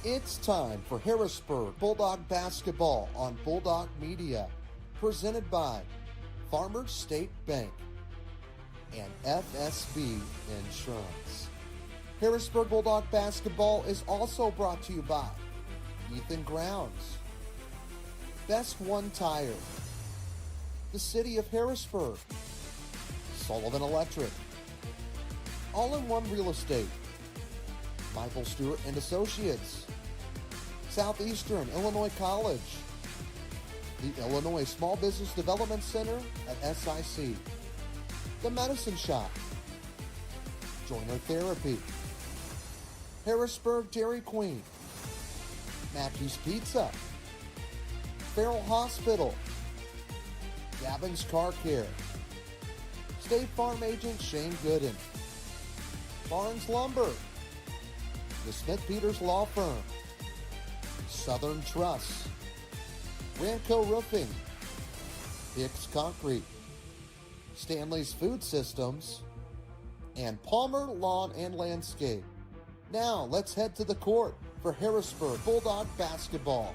It's time for Harrisburg Bulldog basketball on Bulldog Media, presented by Farmers State Bank and FSB Insurance. Harrisburg Bulldog basketball is also brought to you by Ethan Grounds, Best One Tire, the City of Harrisburg, Sullivan Electric, All-in-One Real Estate, Michael Stewart and Associates, Southeastern Illinois College, the Illinois Small Business Development Center at SIC, The Medicine Shop, Joiner Therapy, Harrisburg Dairy Queen, Mackey's Pizza, Farrell Hospital, Gavin's Car Care, State Farm Agent Shane Gooden, Barnes Lumber, the Smith Peters Law Firm, Southern Truss, Ranco Roofing, Hicks Concrete, Stanley's Food Systems, and Palmer Lawn and Landscape. Now let's head to the court for Harrisburg Bulldog basketball.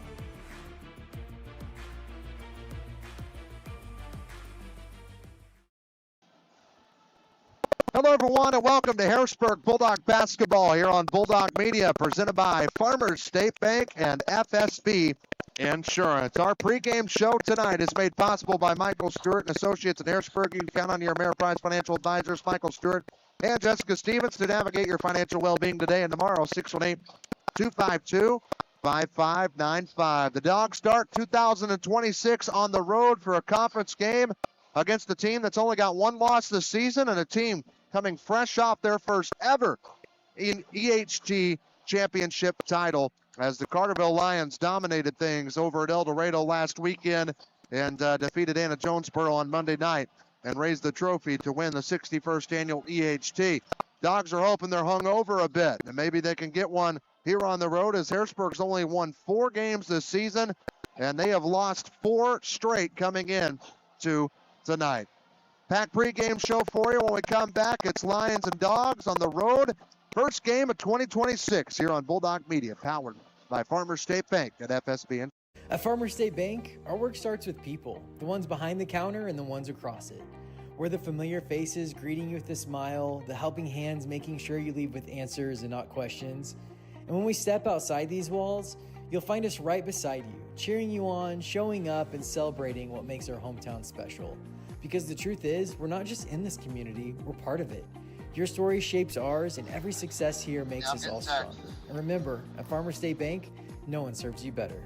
Hello, everyone, and welcome to Harrisburg Bulldog basketball here on Bulldog Media, presented by Farmers State Bank and FSB Insurance. Our pregame show tonight is made possible by Michael Stewart and Associates in Harrisburg. You can count on your Ameriprise financial advisors, Michael Stewart and Jessica Stevens, to navigate your financial well-being today and tomorrow. 618-252-5595. The Dogs start 2026 on the road for a conference game against a team that's only got one loss this season, and a team coming fresh off their first ever in EHT championship title, as the Carterville Lions dominated things over at El Dorado last weekend and defeated Anna Jonesboro on Monday night and raised the trophy to win the 61st annual EHT. Dogs are hoping they're hung over a bit, and maybe they can get one here on the road, as Harrisburg's only won 4 games this season, and they have lost 4 straight coming in to tonight. Packed pregame show for you when we come back. It's Lions and Dogs on the road. First game of 2026 here on Bulldog Media, powered by Farmers State Bank at FSB. At Farmers State Bank, our work starts with people, the ones behind the counter and the ones across it. We're the familiar faces greeting you with a smile, the helping hands making sure you leave with answers and not questions. And when we step outside these walls, you'll find us right beside you, cheering you on, showing up, and celebrating what makes our hometown special. Because the truth is, we're not just in this community, we're part of it. Your story shapes ours, and every success here makes us all stronger. And remember, at Farmers State Bank, no one serves you better.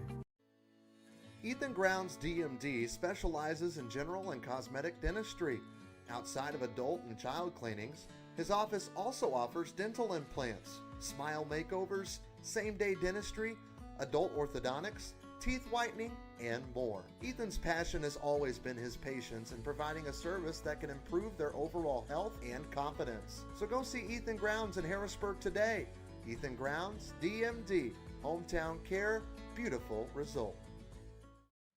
Ethan Grounds DMD specializes in general and cosmetic dentistry. Outside of adult and child cleanings, his office also offers dental implants, smile makeovers, same-day dentistry, adult orthodontics, teeth whitening, and more. Ethan's passion has always been his patients in providing a service that can improve their overall health and confidence. So go see Ethan Grounds in Harrisburg today. Ethan Grounds, DMD, hometown care, beautiful result.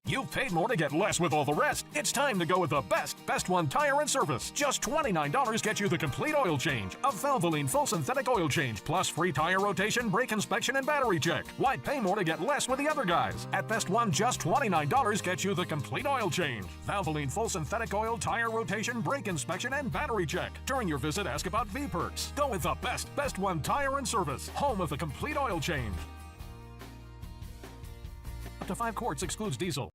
You've paid more to get less with all the rest. It's time to go with the Best One Tire and Service. Just $29 gets you the complete oil change, a Valvoline full synthetic oil change, plus free tire rotation, brake inspection, and battery check. Why pay more to get less with the other guys? At Best One, just $29 gets you the complete oil change, Valvoline full synthetic oil, tire rotation, brake inspection, and battery check. During your visit, ask about V-Perks. Go with the Best One Tire and Service, home of the complete oil change. Up to 5 quarts, excludes diesel.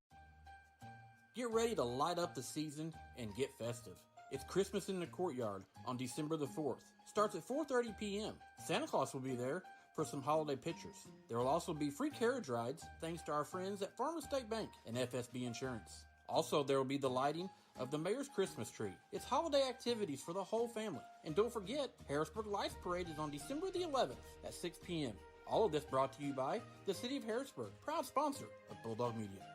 Get ready to light up the season and get festive. It's Christmas in the Courtyard on December the 4th. Starts at 4:30 p.m. Santa Claus will be there for some holiday pictures. There will also be free carriage rides thanks to our friends at Farmers State Bank and FSB Insurance. Also, there will be the lighting of the Mayor's Christmas tree. It's holiday activities for the whole family. And don't forget, Harrisburg Lights Parade is on December the 11th at 6 p.m. All of this brought to you by the City of Harrisburg, proud sponsor of Bulldog Media.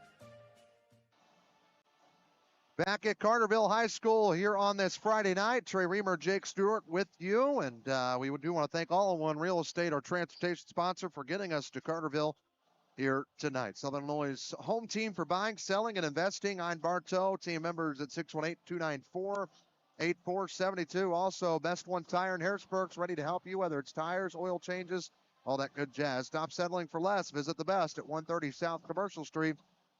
Back at Carterville High School here on this Friday night. Trey Reamer, Jake Stewart with you. And we do want to thank All-in-One Real Estate, our transportation sponsor, for getting us to Carterville here tonight. Southern Illinois' home team for buying, selling, and investing. Ein Bartow, team members at 618-294-8472. Also, Best One Tire in Harrisburg's ready to help you, whether it's tires, oil changes, all that good jazz. Stop settling for less. Visit the best at 130 South Commercial Street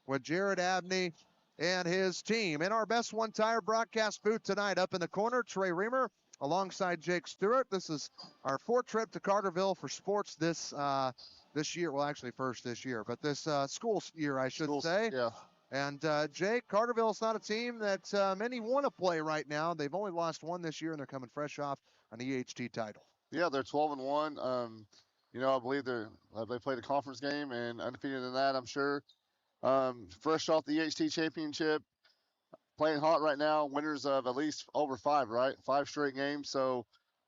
with Jared Abney and his team. In our Best One Tire broadcast booth tonight, up in the corner, Trey Reamer alongside Jake Stewart. This is our fourth trip to Carterville for sports this year. Well, actually first this year, but this school year, I should say. Yeah. And Jake, Carterville's not a team that many want to play right now. They've only lost one this year, and they're coming fresh off an EHT title. Yeah, they're 12-1. I believe they played a conference game and undefeated in that, I'm sure. Fresh off the EHT championship, playing hot right now. Winners of at least over 5, right? 5 straight games. So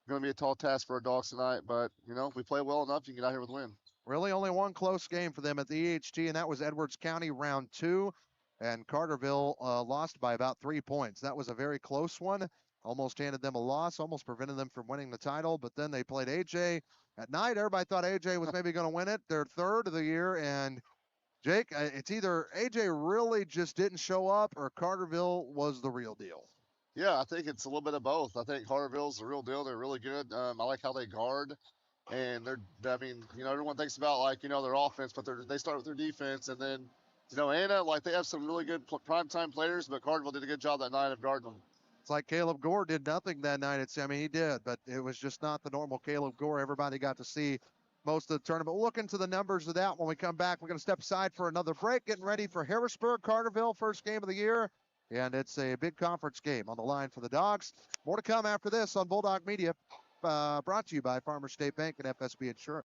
going to be a tall task for our Dogs tonight. But, if we play well enough, you can get out here with a win. Really only one close game for them at the EHT, and that was Edwards County round 2. And Carterville lost by about 3 points. That was a very close one. Almost handed them a loss, almost prevented them from winning the title. But then they played AJ at night. Everybody thought AJ was maybe going to win it, their third of the year. And Jake, it's either AJ really just didn't show up or Carterville was the real deal. Yeah, I think it's a little bit of both. I think Carterville's the real deal. They're really good. I like how they guard. And everyone thinks about, their offense, but they start with their defense. And then, Anna, they have some really good primetime players, but Carterville did a good job that night of guarding them. It's like Caleb Gore did nothing that night. He did, but it was just not the normal Caleb Gore. Everybody got to see most of the tournament. We'll look into the numbers of that when we come back. We're going to step aside for another break, getting ready for Harrisburg, Carterville, first game of the year. And it's a big conference game on the line for the Dogs. More to come after this on Bulldog Media, brought to you by Farmers State Bank and FSB Insurance.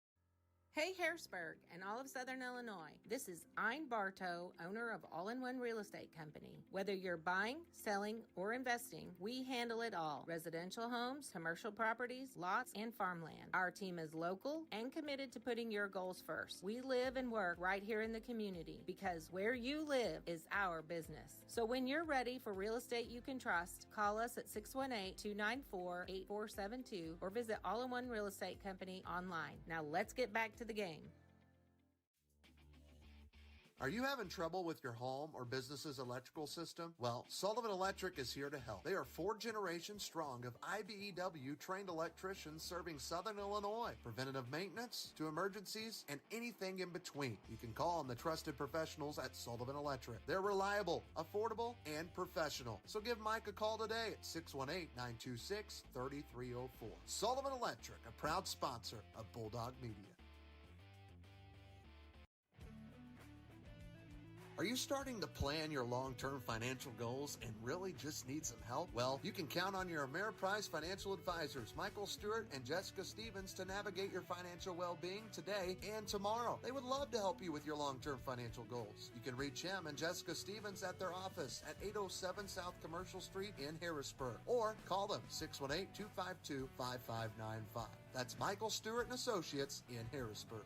Hey Harrisburg and all of Southern Illinois. This is Ein Bartow, owner of All-in-One Real Estate Company. Whether you're buying, selling, or investing, we handle it all. Residential homes, commercial properties, lots, and farmland. Our team is local and committed to putting your goals first. We live and work right here in the community because where you live is our business. So when you're ready for real estate you can trust, call us at 618-294-8472 or visit All-in-One Real Estate Company online. Now let's get back to the game. Are you having trouble with your home or business's electrical system? Well, Sullivan Electric is here to help. They are 4 generations strong of IBEW trained electricians serving Southern Illinois. Preventative maintenance to emergencies and anything in between. You can call on the trusted professionals at Sullivan Electric. They're reliable, affordable, and professional. So give Mike a call today at 618-926-3304. Sullivan Electric, a proud sponsor of Bulldog Media. Are you starting to plan your long-term financial goals and really just need some help? Well, you can count on your Ameriprise financial advisors, Michael Stewart and Jessica Stevens, to navigate your financial well-being today and tomorrow. They would love to help you with your long-term financial goals. You can reach him and Jessica Stevens at their office at 807 South Commercial Street in Harrisburg, or call them 618-252-5595. That's Michael Stewart and Associates in Harrisburg.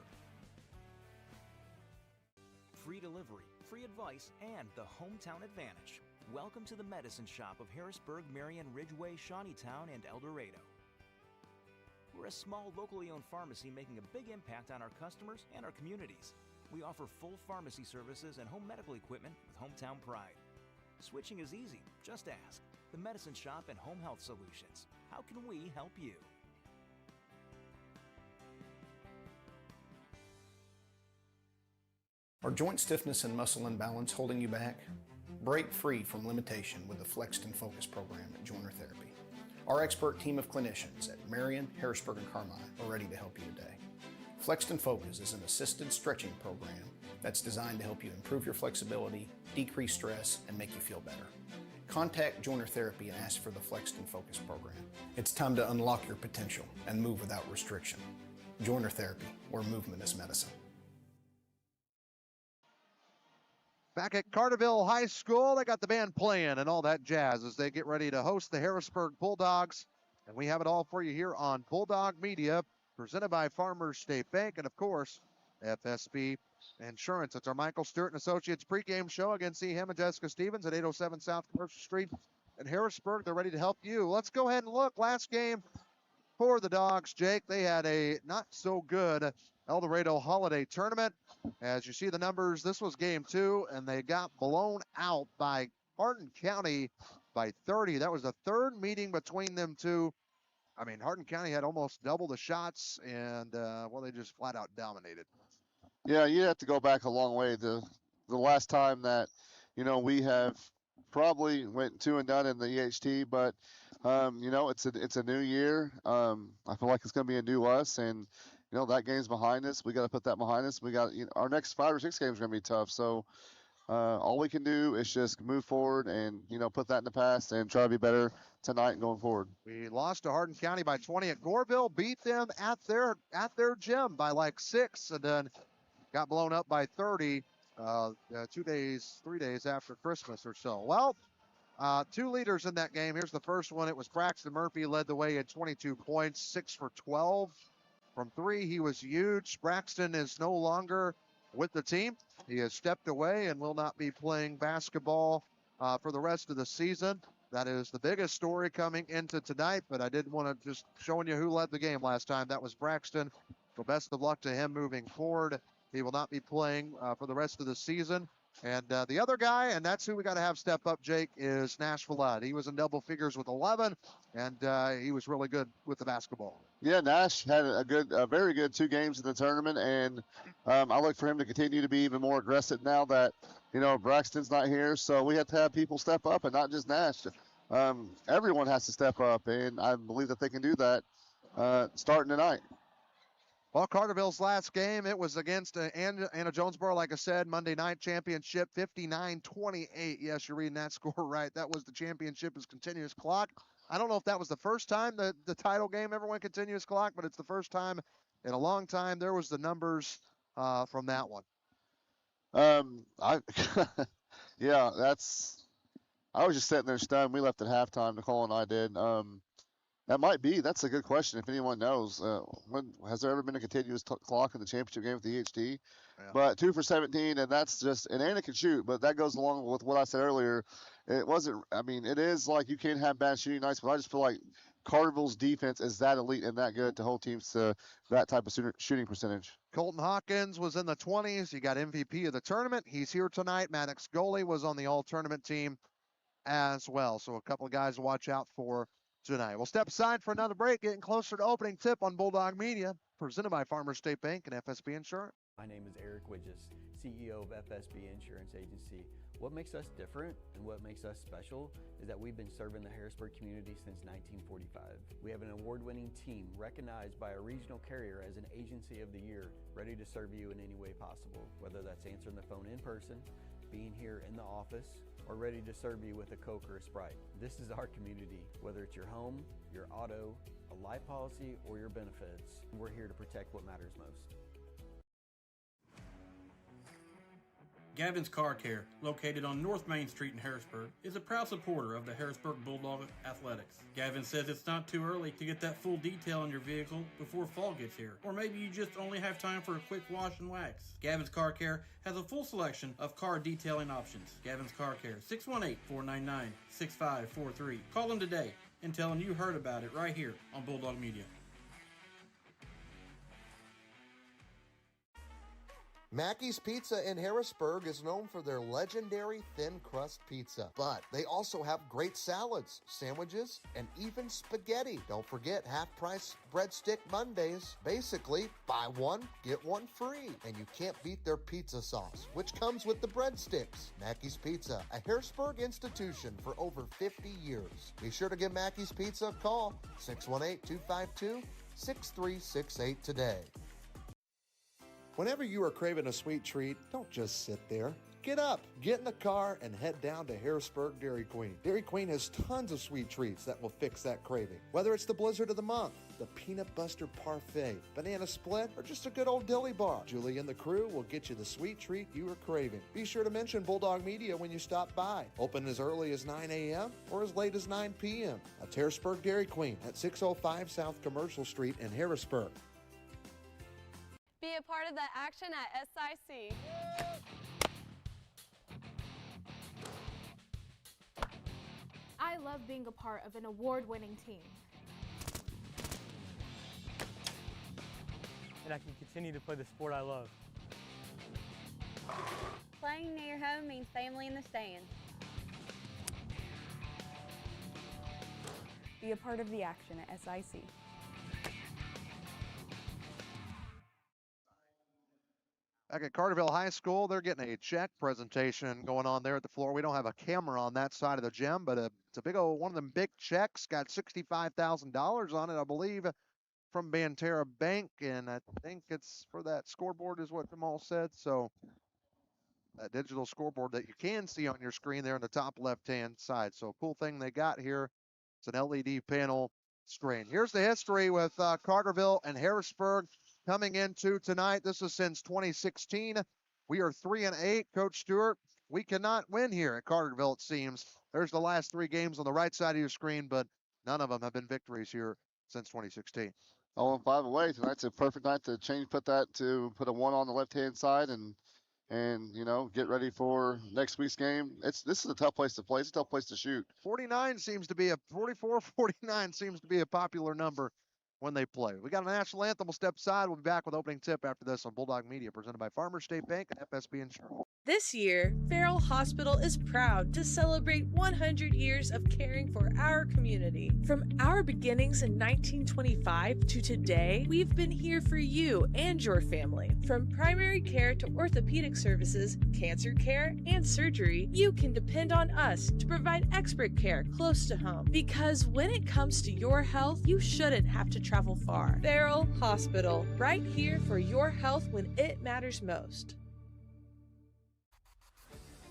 Free delivery, free advice, and the hometown advantage. Welcome to the Medicine Shop of Harrisburg, Marion, Ridgeway, Shawneetown, and El Dorado. We're a small, locally owned pharmacy making a big impact on our customers and our communities. We offer full pharmacy services and home medical equipment with hometown pride. Switching is easy. Just ask. The Medicine Shop and Home Health Solutions. How can we help you? Are joint stiffness and muscle imbalance holding you back? Break free from limitation with the Flexed and Focus program at Joiner Therapy. Our expert team of clinicians at Marion, Harrisburg, and Carmine are ready to help you today. Flexed and Focus is an assisted stretching program that's designed to help you improve your flexibility, decrease stress, and make you feel better. Contact Joiner Therapy and ask for the Flexed and Focus program. It's time to unlock your potential and move without restriction. Joiner Therapy, where movement is medicine. Back at Carterville High School, they got the band playing and all that jazz as they get ready to host the Harrisburg Bulldogs. And we have it all for you here on Bulldog Media, presented by Farmers State Bank and, of course, FSB Insurance. It's our Michael Stewart and Associates pregame show. Again, see him and Jessica Stevens at 807 South Commercial Street in Harrisburg. They're ready to help you. Let's go ahead and look. Last game for the Dogs, Jake, they had a not-so-good El Dorado Holiday Tournament. As you see the numbers, this was game 2, and they got blown out by Hardin County by 30. That was the third meeting between them two I mean, Hardin County had almost double the shots, and, well, they just flat out dominated. Yeah, you have to go back a long way. The last time that, we have probably went 2 and done in the EHT, but it's a new year. I feel like it's going to be a new us, and that game's behind us. We got to put that behind us. We got our next 5 or 6 games are going to be tough. So all we can do is just move forward and put that in the past and try to be better tonight and going forward. We lost to Hardin County by 20 at Goreville, beat them at their gym by like 6, and then got blown up by 30 3 days after Christmas or so. Well, 2 leaders in that game. Here's the first one. It was Braxton Murphy led the way at 22 points, 6 for 12 from 3. He was huge. Braxton is no longer with the team. He has stepped away and will not be playing basketball for the rest of the season. That is the biggest story coming into tonight, but I did want to just showing you who led the game last time. That was Braxton. So best of luck to him moving forward. He will not be playing for the rest of the season. And the other guy, and that's who we got to have step up, Jake, is Nashville Lud. He was in double figures with 11, and he was really good with the basketball. Yeah, Nash had a very good 2 games in the tournament, and I look for him to continue to be even more aggressive now that, Braxton's not here. So we have to have people step up, and not just Nash. Everyone has to step up, and I believe that they can do that starting tonight. Well, Carterville's last game, it was against Anna Jonesboro, like I said, Monday night championship, 59-28. Yes, you're reading that score right. That was the championship as continuous clock. I don't know if that was the first time the title game ever went continuous clock, but it's the first time in a long time. There was the numbers from that one. Yeah, I was just sitting there stunned. We left at halftime, Nicole and I did. That's a good question if anyone knows. When has there ever been a continuous clock in the championship game with the EHT? Yeah. But 2 for 17, and that's just, and Anna can shoot, but that goes along with what I said earlier. It is like you can't have bad shooting nights, but I just feel like Carterville's defense is that elite and that good to hold teams to that type of shooting percentage. Colton Hawkins was in the 20s. He got MVP of the tournament. He's here tonight. Maddox Goley was on the all-tournament team as well. So a couple of guys to watch out for tonight. We'll step aside for another break, getting closer to opening tip on Bulldog Media, presented by Farmers State Bank and FSB Insurance. My name is Eric Widges, CEO of FSB Insurance Agency. What makes us different and what makes us special is that we've been serving the Harrisburg community since 1945. We have an award-winning team recognized by a regional carrier as an Agency of the Year, ready to serve you in any way possible, whether that's answering the phone in person, being here in the office, or ready to serve you with a Coke or a Sprite. This is our community. Whether it's your home, your auto, a life policy, or your benefits, we're here to protect what matters most. Gavin's Car Care, located on North Main Street in Harrisburg, is a proud supporter of the Harrisburg Bulldog Athletics. Gavin says it's not too early to get that full detail on your vehicle before fall gets here, or maybe you just only have time for a quick wash and wax. Gavin's Car Care has a full selection of car detailing options. Gavin's Car Care, 618-499-6543. Call them today and tell them you heard about it right here on Bulldog Media. Mackey's Pizza in Harrisburg is known for their legendary thin crust pizza, but they also have great salads, sandwiches, and even spaghetti. Don't forget half-price breadstick Mondays. Basically, buy one, get one free. And you can't beat their pizza sauce, which comes with the breadsticks. Mackey's Pizza, a Harrisburg institution for over 50 years. Be sure to give Mackey's Pizza a call, 618-252-6368 today. Whenever you are craving a sweet treat, don't just sit there. Get up, get in the car, and head down to Harrisburg Dairy Queen. Dairy Queen has tons of sweet treats that will fix that craving. Whether it's the Blizzard of the Month, the Peanut Buster Parfait, Banana Split, or just a good old dilly bar, Julie and the crew will get you the sweet treat you are craving. Be sure to mention Bulldog Media when you stop by. Open as early as 9 a.m. or as late as 9 p.m. At Harrisburg Dairy Queen at 605 South Commercial Street in Harrisburg. Be a part of the action at SIC. I love being a part of an award-winning team. And I can continue to play the sport I love. Playing near home means family in the stands. Be a part of the action at SIC. Back at Carterville High School, they're getting a check presentation going on there at the floor. We don't have a camera on that side of the gym, but it's a big old one of them big checks. Got $65,000 on it, I believe, from Banterra Bank, and I think it's for that scoreboard is what Jamal said. So that digital scoreboard that you can see on your screen there in the top left-hand side. So cool thing they got here. It's an LED panel screen. Here's the history with Carterville and Harrisburg coming into tonight. This is since 2016. We are 3-8. Coach Stewart, we cannot win here at Carterville, it seems. There's the last 3 games on the right side of your screen, but none of them have been victories here since 2016. 0-5 away. Tonight's a perfect night to put a 1 on the left-hand side and get ready for next week's game. This is a tough place to play. It's a tough place to shoot. 44, 49 seems to be a popular number when they play. We got a national anthem. We'll step aside. We'll be back with opening tip after this on Bulldog Media, presented by Farmers State Bank and FSB Insurance. This year, Farrell Hospital is proud to celebrate 100 years of caring for our community. From our beginnings in 1925 to today, we've been here for you and your family. From primary care to orthopedic services, cancer care, and surgery, you can depend on us to provide expert care close to home. Because when it comes to your health, you shouldn't have to travel far. Farrell Hospital, right here for your health when it matters most.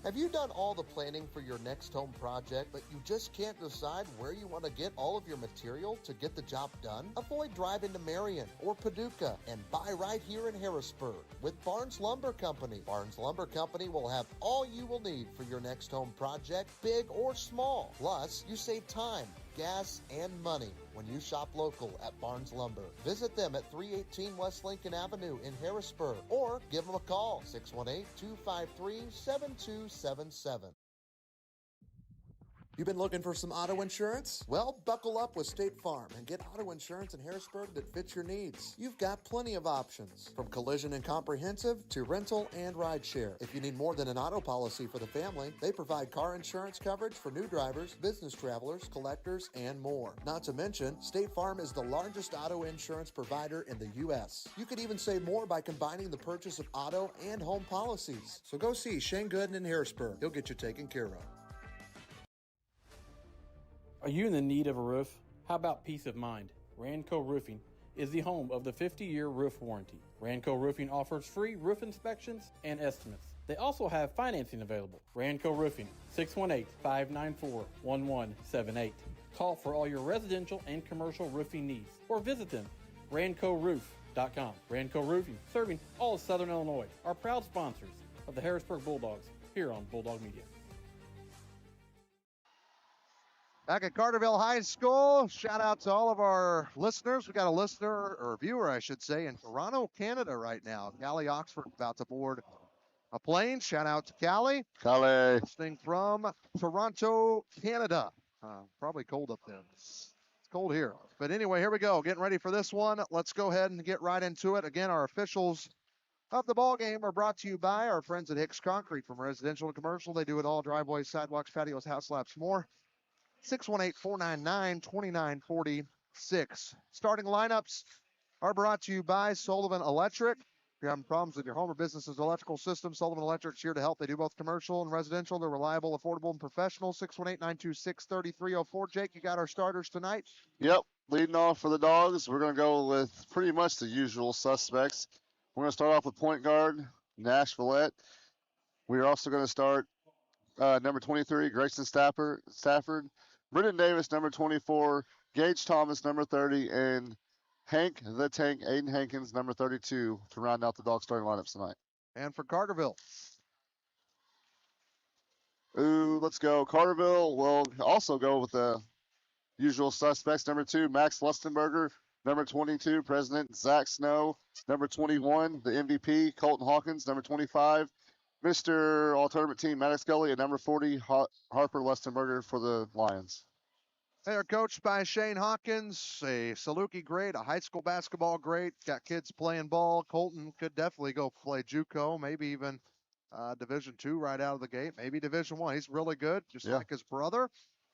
Have you done all the planning for your next home project, but you just can't decide where you want to get all of your material to get the job done? Avoid driving to Marion or Paducah and buy right here in Harrisburg with Barnes Lumber Company. Barnes Lumber Company will have all you will need for your next home project, big or small. Plus, you save time, gas, and money when you shop local at Barnes Lumber. Visit them at 318 West Lincoln Avenue in Harrisburg or give them a call, 618-253-7277. You've been looking for some auto insurance? Well, buckle up with State Farm and get auto insurance in Harrisburg that fits your needs. You've got plenty of options, from collision and comprehensive to rental and rideshare. If you need more than an auto policy for the family, they provide car insurance coverage for new drivers, business travelers, collectors, and more. Not to mention, State Farm is the largest auto insurance provider in the U.S. You could even save more by combining the purchase of auto and home policies. So go see Shane Gooden in Harrisburg. He'll get you taken care of. Are you in the need of a roof? How about peace of mind? Ranco Roofing is the home of the 50-year roof warranty. Ranco Roofing offers free roof inspections and estimates. They also have financing available. Ranco Roofing, 618-594-1178. Call for all your residential and commercial roofing needs or visit them, rancoroof.com. Ranco Roofing, serving all of Southern Illinois, are proud sponsors of the Harrisburg Bulldogs here on Bulldog Media. Back at Carterville High School, shout out to all of our listeners. We got a listener, or viewer, I should say, in Toronto, Canada right now. Callie Oxford about to board a plane. Shout out to Callie. Callie. Listening from Toronto, Canada. Probably cold up there. It's cold here. But anyway, here we go. Getting ready for this one. Let's go ahead and get right into it. Again, our officials of the ball game are brought to you by our friends at Hicks Concrete. From residential to commercial, they do it all. Driveways, sidewalks, patios, house slabs, more. 618-499-2946. Starting lineups are brought to you by Sullivan Electric. If you're having problems with your home or business's electrical system, Sullivan Electric's here to help. They do both commercial and residential. They're reliable, affordable, and professional. 618-926-3304. Jake, you got our starters tonight? Yep. Leading off for the Dogs, we're going to go with pretty much the usual suspects. We're going to start off with point guard, Nash Villette. We're also going to start number 23, Grayson Stafford. Brendan Davis, number 24, Gage Thomas, number 30, and Hank the Tank, Aiden Hankins, number 32, to round out the Dog starting lineups tonight. And for Carterville? Let's go. Carterville will also go with the usual suspects. Number 2, Max Lustenberger. Number 22, President Zach Snow. Number 21, the MVP, Colton Hawkins. Number 25, Mr. All Tournament Team, Maddox Gully, and number 40, Harper Lustenberger for the Lions. They are coached by Shane Hawkins, a Saluki great, a high school basketball great. Got kids playing ball. Colton could definitely go play JUCO, maybe even Division II right out of the gate, maybe Division I. He's really good, just like his brother.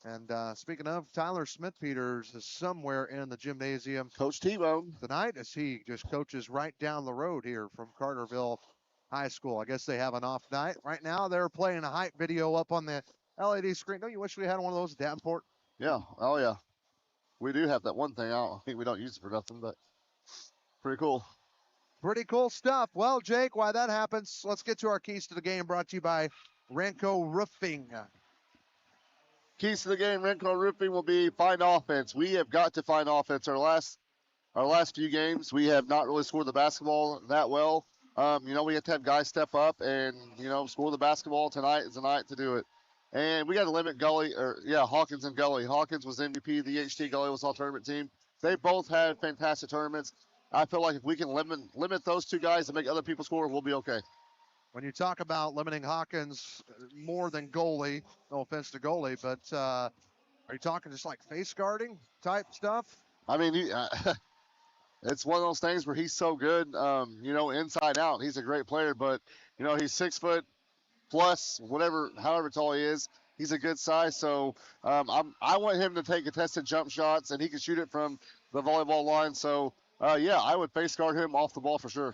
And speaking of, Tyler Smith-Peters is somewhere in the gymnasium. Coach T-Bone. Tonight, as he just coaches right down the road here from Carterville High School. I guess they have an off night. Right now, they're playing a hype video up on the LED screen. Don't you wish we had one of those at Davenport? Yeah. Oh, yeah. We do have that one thing. I think we don't use it for nothing, but pretty cool. Pretty cool stuff. Well, Jake, while that happens, let's get to our keys to the game brought to you by Renko Roofing. Keys to the game, Renko Roofing, will be find offense. We have got to find offense. Our last few games, we have not really scored the basketball that well. We have to have guys step up and, score the basketball. Tonight is the night to do it. And we got to limit Hawkins and Gully. Hawkins was MVP of the HT. Gully was all-tournament team. They both had fantastic tournaments. I feel like if we can limit those two guys and make other people score, we'll be okay. When you talk about limiting Hawkins more than goalie, no offense to goalie, but are you talking just like face guarding type stuff? I mean, it's one of those things where he's so good, inside out. He's a great player, but, he's 6 foot plus, however tall he is. He's a good size, so I want him to take contested jump shots, and he can shoot it from the volleyball line. So, I would face guard him off the ball for sure.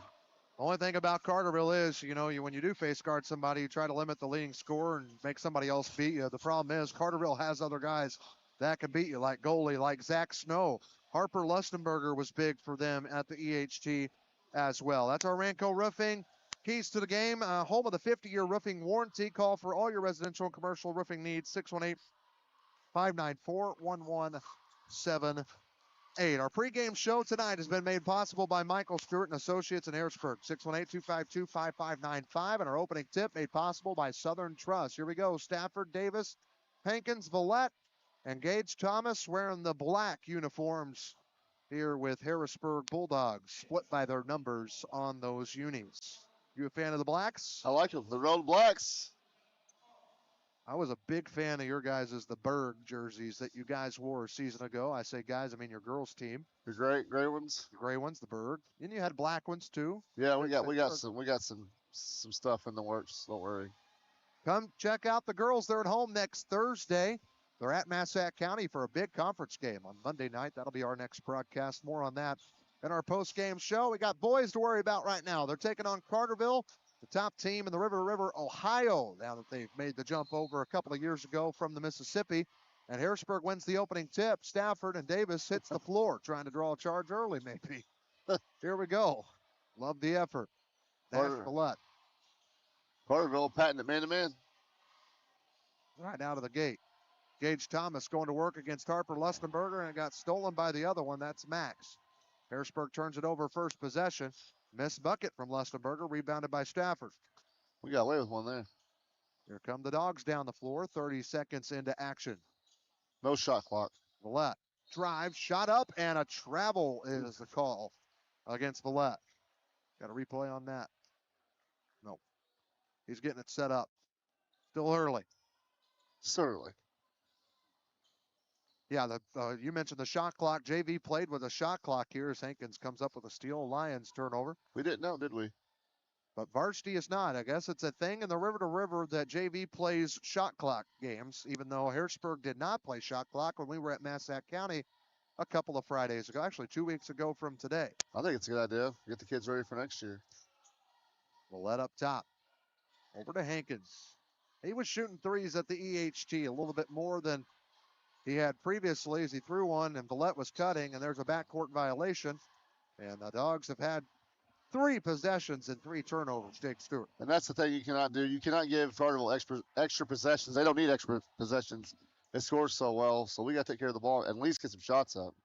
The only thing about Carterville is, when you do face guard somebody, you try to limit the leading score and make somebody else beat you. The problem is Carterville has other guys that can beat you, like goalie, like Zach Snow. Harper Lustenberger was big for them at the EHT as well. That's our Ranco Roofing. Keys to the game, home of the 50-year roofing warranty. Call for all your residential and commercial roofing needs, 618-594-1178. Our pregame show tonight has been made possible by Michael Stewart and Associates in Harrisburg, 618-252-5595. And our opening tip made possible by Southern Trust. Here we go. Stafford, Davis, Hankins, Villette, and Gage Thomas wearing the black uniforms here with Harrisburg Bulldogs, split by their numbers on those unis. You a fan of the Blacks? I like them. The Road Blacks. I was a big fan of your guys' the Berg jerseys that you guys wore a season ago. I say guys, I mean your girls team. The gray ones. The gray ones, the Berg. And you had black ones too. Yeah, we got some stuff in the works. Don't worry. Come check out the girls. They're at home next Thursday. They're at Massac County for a big conference game on Monday night. That'll be our next broadcast. More on that in our post-game show. We got boys to worry about right now. They're taking on Carterville, the top team in the River, Ohio, now that they've made the jump over a couple of years ago from the Mississippi. And Harrisburg wins the opening tip. Stafford and Davis hits the floor, trying to draw a charge early, maybe. Here we go. Love the effort. That's Villette. Carterville patting it man-to-man. Right out of the gate. Gage Thomas going to work against Harper Lustenberger, and it got stolen by the other one. That's Max. Harrisburg turns it over first possession. Missed bucket from Lustenberger, rebounded by Stafford. We got away with one there. Here come the Dogs down the floor, 30 seconds into action. No shot clock. Villette drive, shot up, and a travel is the call against Villette. Got a replay on that. No. He's getting it set up. Still early. Certainly. Yeah, you mentioned the shot clock. JV played with a shot clock here as Hankins comes up with a steal. Lions turnover. We didn't know, did we? But varsity is not. I guess it's a thing in the river that JV plays shot clock games, even though Harrisburg did not play shot clock when we were at Massac County a couple of Fridays ago. Actually, 2 weeks ago from today. I think it's a good idea. Get the kids ready for next year. Villette up top. Over to Hankins. He was shooting threes at the EHT, a little bit more than he had previously as he threw one, and Villette was cutting, and there's a backcourt violation. And the Dogs have had 3 possessions and 3 turnovers, Jake Stewart. And that's the thing you cannot do. You cannot give Carterville extra possessions. They don't need extra possessions. They score so well, so we got to take care of the ball, at least get some shots up.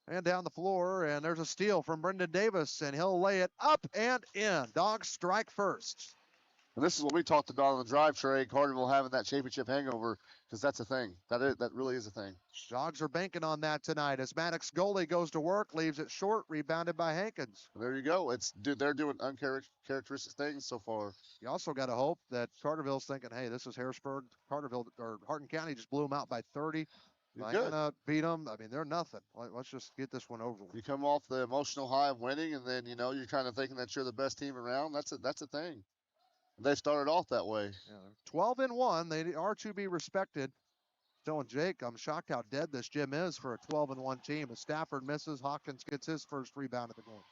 And down the floor, and there's a steal from Brendan Davis, and he'll lay it up and in. Dogs strike first. And this is what we talked about on the drive, Trey. Carterville having that championship hangover, because that's a thing. That really is a thing. Dogs are banking on that tonight as Maddox goalie goes to work, leaves it short, rebounded by Hankins. There you go. They're doing uncharacteristic things so far. You also got to hope that Carterville's thinking, hey, this is Harrisburg. Carterville or Hardin County just blew them out by 30. I'm going to beat them. I mean, they're nothing. Let's just get this one over with. You come off the emotional high of winning, and then, you're kind of thinking that you're the best team around. That's a thing. They started off that way. Yeah, 12-1. They are to be respected. Telling Jake, I'm shocked how dead this gym is for a 12-1 team. As Stafford misses, Hawkins gets his first rebound of the game.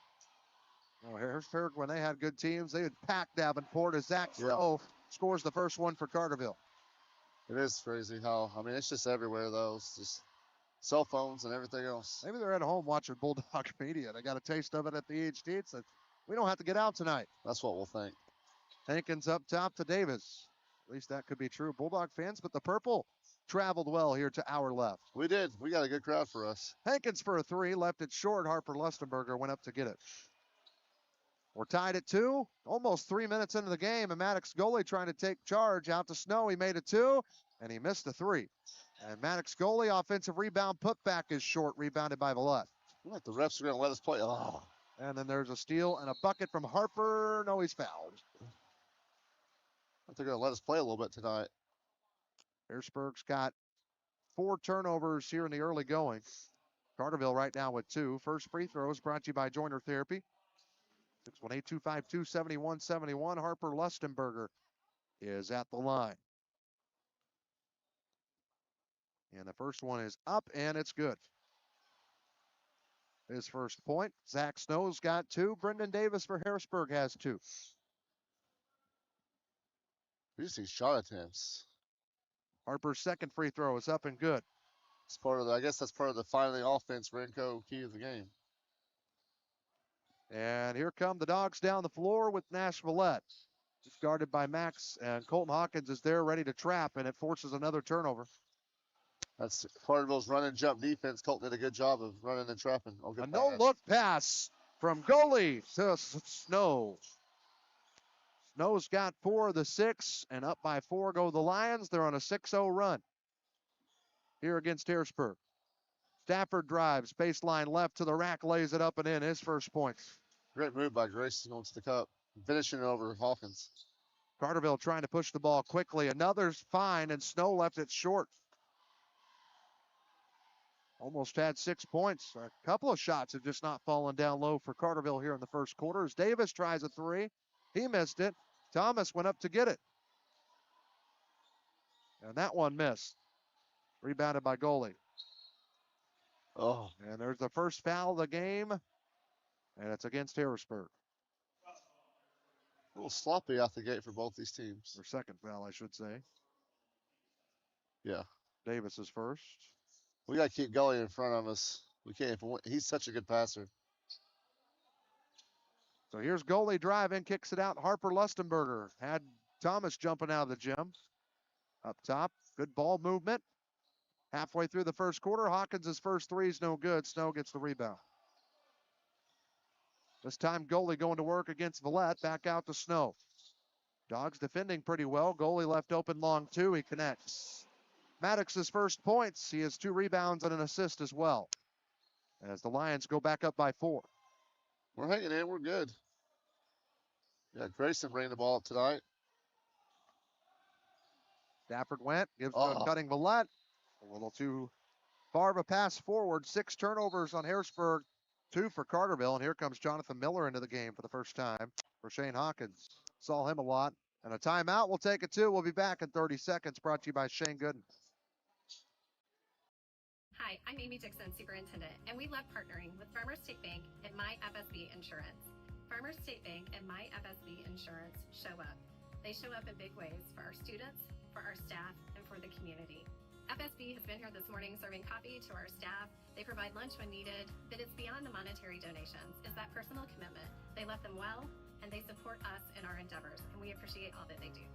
Well, Harrisburg, when they had good teams, they would pack Davenport as Zach Snow scores the first one for Carterville. It is crazy how, I mean, it's just everywhere, though. It's just cell phones and everything else. Maybe they're at home watching Bulldog media. They got a taste of it at the EHT. It's like, we don't have to get out tonight. That's what we'll think. Hankins up top to Davis. At least that could be true. Bulldog fans, but the purple traveled well here to our left. We did. We got a good crowd for us. Hankins for a three, left it short. Harper Lustenberger went up to get it. We're tied at 2, almost 3 minutes into the game, and Maddox goalie trying to take charge out to Snow. He made a 2, and he missed a 3. And Maddox goalie offensive rebound putback is short, rebounded by Villette. Like the refs are going to let us play. Oh. And then there's a steal and a bucket from Harper. No, he's fouled. I think they're going to let us play a little bit tonight. Harrisburg's got 4 turnovers here in the early going. Carterville right now with 2. First free throws brought to you by Joiner Therapy. 618-252-7171. Harper Lustenberger is at the line. And the first one is up, and it's good. His first point. Zach Snow's got 2. Brendan Davis for Harrisburg has 2. We just need shot attempts. Harper's second free throw is up and good. It's part of the, I guess that's part of the finding offense, Renko, key of the game. And here come the Dogs down the floor with Nash Villette. It's guarded by Max, and Colton Hawkins is there ready to trap, and it forces another turnover. That's Carterville's run and jump defense. Colton did a good job of running and trapping. A no-look pass from goalie to Snow. Snow's got 4 of the 6, and up by 4 go the Lions. They're on a 6-0 run here against Harrisburg. Stafford drives, baseline left to the rack, lays it up and in, his first points. Great move by Grace going to the cup, finishing it over Hawkins. Carterville trying to push the ball quickly. Another's fine, and Snow left it short. Almost had 6 points. A couple of shots have just not fallen down low for Carterville here in the first quarter. As Davis tries a 3, he missed it. Thomas went up to get it. And that one missed. Rebounded by goalie. Oh. And there's the first foul of the game, and it's against Harrisburg. A little sloppy out the gate for both these teams. Their second foul, I should say. Yeah. Davis is first. We got to keep Gully in front of us. We can't. He's such a good passer. So here's goalie driving, kicks it out. Harper Lustenberger had Thomas jumping out of the gym. Up top, good ball movement. Halfway through the first quarter, Hawkins' first 3 is no good. Snow gets the rebound. This time, goalie going to work against Villette. Back out to Snow. Dogs defending pretty well. Goalie left open long 2. He connects. Maddox's first points. He has 2 rebounds and an assist as well. As the Lions go back up by 4. We're hanging in. We're good. Yeah, Grayson bringing the ball up tonight. Stafford went. Gives to cutting Villette. A little too far of a pass forward. 6 turnovers on Harrisburg, 2 for Carterville. And here comes Jonathan Miller into the game for the first time for Shane Hawkins. Saw him a lot. And a timeout. We'll take it, too. We'll be back in 30 seconds. Brought to you by Shane Gooden. Hi, I'm Amy Dixon, Superintendent, and we love partnering with Farmers State Bank and My FSB Insurance. Farmers State Bank and My FSB Insurance show up. They show up in big ways for our students, for our staff, and for the community. FSB has been here this morning serving coffee to our staff. They provide lunch when needed, but it's beyond the monetary donations. It's that personal commitment. They love them well, and they support us in our endeavors, and we appreciate all that they do.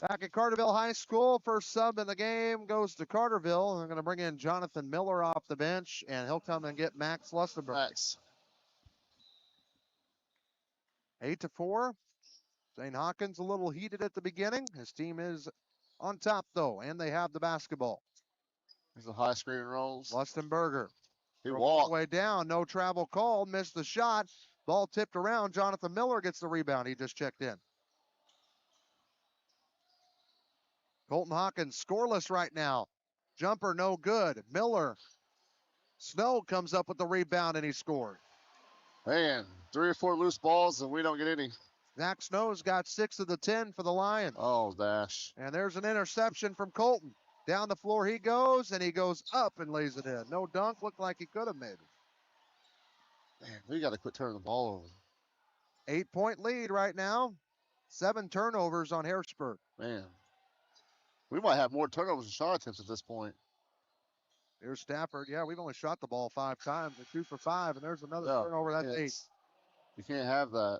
Back at Carterville High School, first sub in the game goes to Carterville. I'm going to bring in Jonathan Miller off the bench, and he'll come and get Max Lustenberg. Max. 8-4. Shane Hawkins a little heated at the beginning. His team is on top, though, and they have the basketball. There's a high screen and rolls. Lustenberger. He walked walked. all the way down. No travel called. Missed the shot. Ball tipped around. Jonathan Miller gets the rebound. He just checked in. Colton Hawkins scoreless right now. Jumper no good. Miller. Snow comes up with the rebound and he scored. Man, 3 or 4 loose balls and we don't get any. Zach Snow's got 6 of the 10 for the Lions. Oh, dash. And there's an interception from Colton. Down the floor he goes, and he goes up and lays it in. No dunk. Looked like he could have made it. Man, we got to quit turning the ball over. 8-point lead right now. 7 turnovers on Harrisburg. Man, we might have more turnovers than shot attempts at this point. Here's Stafford. Yeah, we've only shot the ball 5 times. They're 2 for 5, and there's another turnover. That's 8. You can't have that.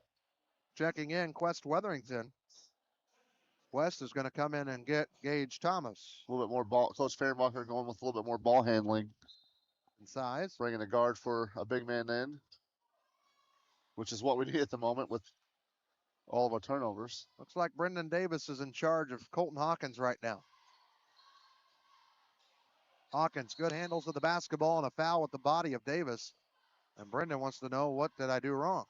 Checking in, Quest Weatherington. West is going to come in and get Gage Thomas. A little bit more ball. Coach Fehrenbacher going with a little bit more ball handling. And size. Bringing a guard for a big man in, which is what we need at the moment with all of our turnovers. Looks like Brendan Davis is in charge of Colton Hawkins right now. Hawkins, good handles of the basketball and a foul with the body of Davis. And Brendan wants to know, what did I do wrong?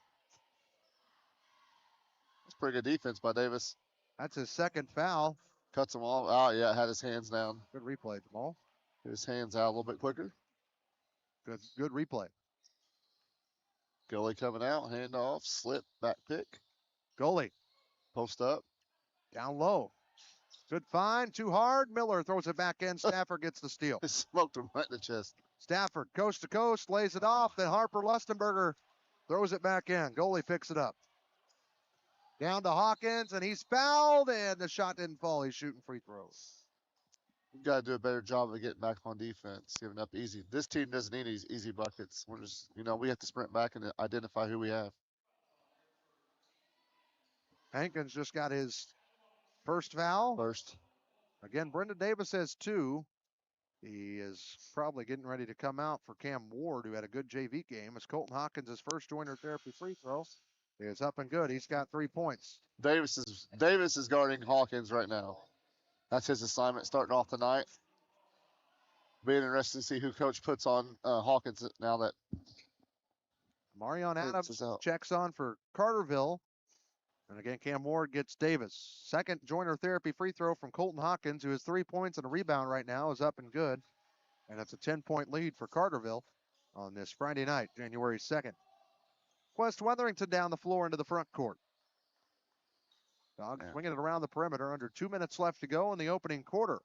That's pretty good defense by Davis. That's his second foul. Cuts him off. Oh, yeah, had his hands down. Good replay, Jamal. Get his hands out a little bit quicker. Good replay. Goalie coming out, hand off, slip, back pick. Goalie. Post up. Down low. Good find, too hard. Miller throws it back in. Stafford gets the steal. Smoked him right in the chest. Stafford, coast to coast, lays it off. Then Harper Lustenberger throws it back in. Goalie picks it up. Down to Hawkins, and he's fouled, and the shot didn't fall. He's shooting free throws. We've got to do a better job of getting back on defense, giving up easy. This team doesn't need easy buckets. We're just, we have to sprint back and identify who we have. Hankins just got his first foul. First. Again, Brendan Davis has 2. He is probably getting ready to come out for Cam Ward, who had a good JV game. As Colton Hawkins' first joiner therapy free throw is up and good. He's got 3 points. Davis is guarding Hawkins right now. That's his assignment starting off tonight. Be interesting to see who coach puts on Hawkins now that Marion Adams checks on for Carterville. And again, Cam Ward gets Davis. Second joiner therapy free throw from Colton Hawkins, who has 3 points and a rebound right now, is up and good. And it's a 10-point lead for Carterville on this Friday night, January 2nd. Quest Weatherington down the floor into the front court. Dogs swinging it around the perimeter. Under 2 minutes left to go in the opening quarter.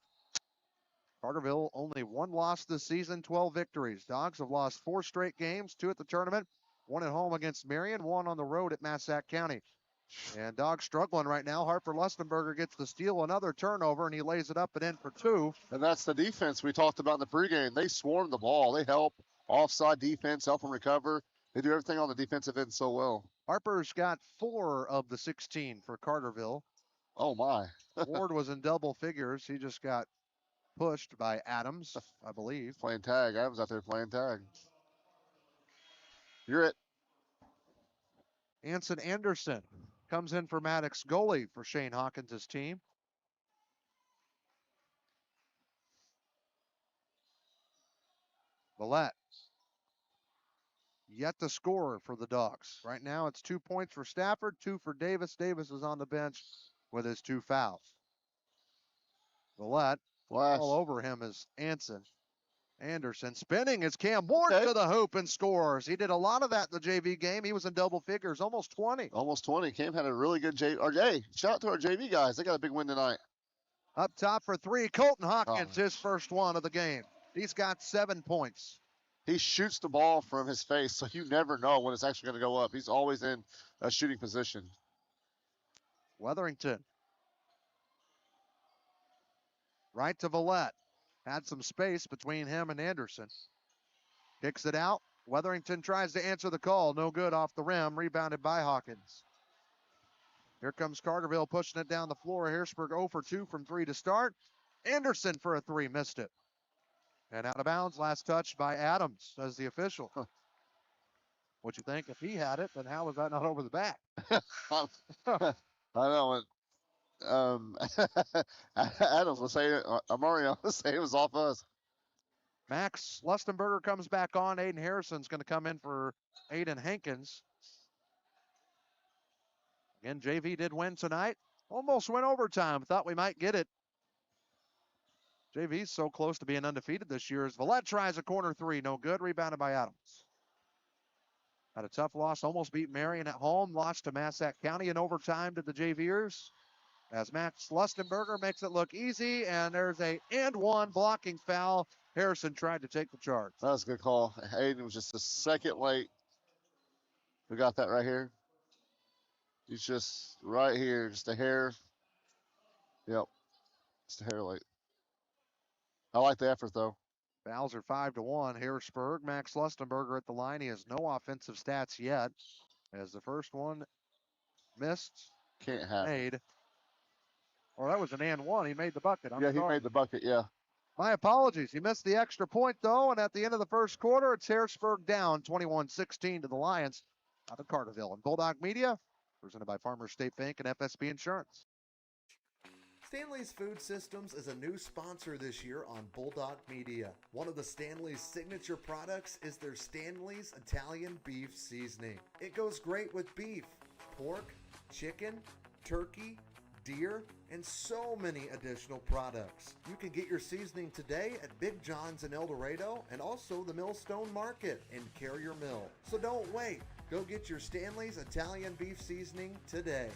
Carterville only 1 loss this season, 12 victories. Dogs have lost 4 straight games, 2 at the tournament, 1 at home against Marion, 1 on the road at Massac County. And Dogs struggling right now. Harper Lustenberger gets the steal, another turnover, and he lays it up and in for 2. And that's the defense we talked about in the pregame. They swarm the ball. They help offside defense, help them recover. They do everything on the defensive end so well. Harper's got 4 of the 16 for Carterville. Oh, my. Ward was in double figures. He just got pushed by Adams, I believe. Playing tag. Adams out there playing tag. You're it. Anson Anderson comes in for Maddox, goalie for Shane Hawkins' team. Villette yet to score for the Dogs. Right now it's 2 points for Stafford, 2 for Davis. Davis is on the bench with his 2 fouls. Villette all over him is Anson. Anderson spinning as Cam Ward to the hoop and scores. He did a lot of that in the JV game. He was in double figures, almost 20. Almost 20. Cam had a really good hey, shout out to our JV guys. They got a big win tonight. Up top for 3, Colton Hawkins, his first one of the game. He's got 7 points. He shoots the ball from his face, so you never know when it's actually going to go up. He's always in a shooting position. Weatherington. Right to Villette. Had some space between him and Anderson. Kicks it out. Weatherington tries to answer the call. No good off the rim. Rebounded by Hawkins. Here comes Carterville pushing it down the floor. Harrisburg 0 for 2 from 3 to start. Anderson for a 3. Missed it. And out of bounds. Last touch by Adams as the official. What you think? If he had it, then how was that not over the back? I know. Adams was saying, Mario was saying it was off us. Max Lustenberger comes back on. Aiden Harrison's going to come in for Aiden Hankins. Again, JV did win tonight. Almost went overtime. Thought we might get it. JV's so close to being undefeated this year as Villette tries a corner 3. No good. Rebounded by Adams. Had a tough loss, almost beat Marion at home, lost to Massac County in overtime to the JVers. As Max Lustenberger makes it look easy, and there's a and one blocking foul. Harrison tried to take the charge. That was a good call. Aiden was just a second late. We got that right here. He's just right here, just a hair. Yep, just a hair late. I like the effort, though. Fouls are 5-1. Harrisburg, Max Lustenberger at the line. He has no offensive stats yet, as the first one missed. Can't have. Made. Or that was an and one. He made the bucket. I'm sorry. He made the bucket, yeah. My apologies. He missed the extra point, though, and at the end of the first quarter, it's Harrisburg down 21-16 to the Lions out of Carterville. And Bulldog Media, presented by Farmers State Bank and FSB Insurance. Stanley's Food Systems is a new sponsor this year on Bulldog Media. One of the Stanley's signature products is their Stanley's Italian Beef Seasoning. It goes great with beef, pork, chicken, turkey, deer, and so many additional products. You can get your seasoning today at Big John's in El Dorado and also the Millstone Market in Carrier Mill. So don't wait. Go get your Stanley's Italian Beef Seasoning today.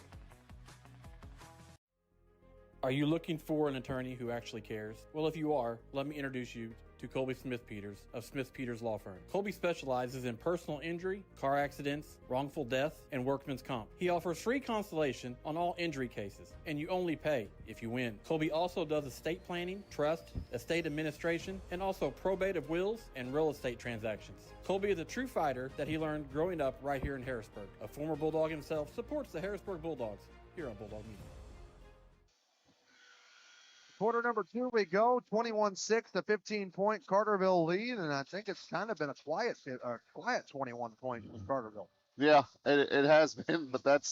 Are you looking for an attorney who actually cares? Well, if you are, let me introduce you to Colby Smith Peters of Smith Peters Law Firm. Colby specializes in personal injury, car accidents, wrongful death, and workman's comp. He offers free consultation on all injury cases, and you only pay if you win. Colby also does estate planning, trust, estate administration, and also probate of wills and real estate transactions. Colby is a true fighter that he learned growing up right here in Harrisburg. A former Bulldog himself, supports the Harrisburg Bulldogs here on Bulldog Media. Quarter number 2 we go, 21-6, the 15-point Carterville lead, and I think it's kind of been a quiet 21 points from Carterville. Yeah, it has been, but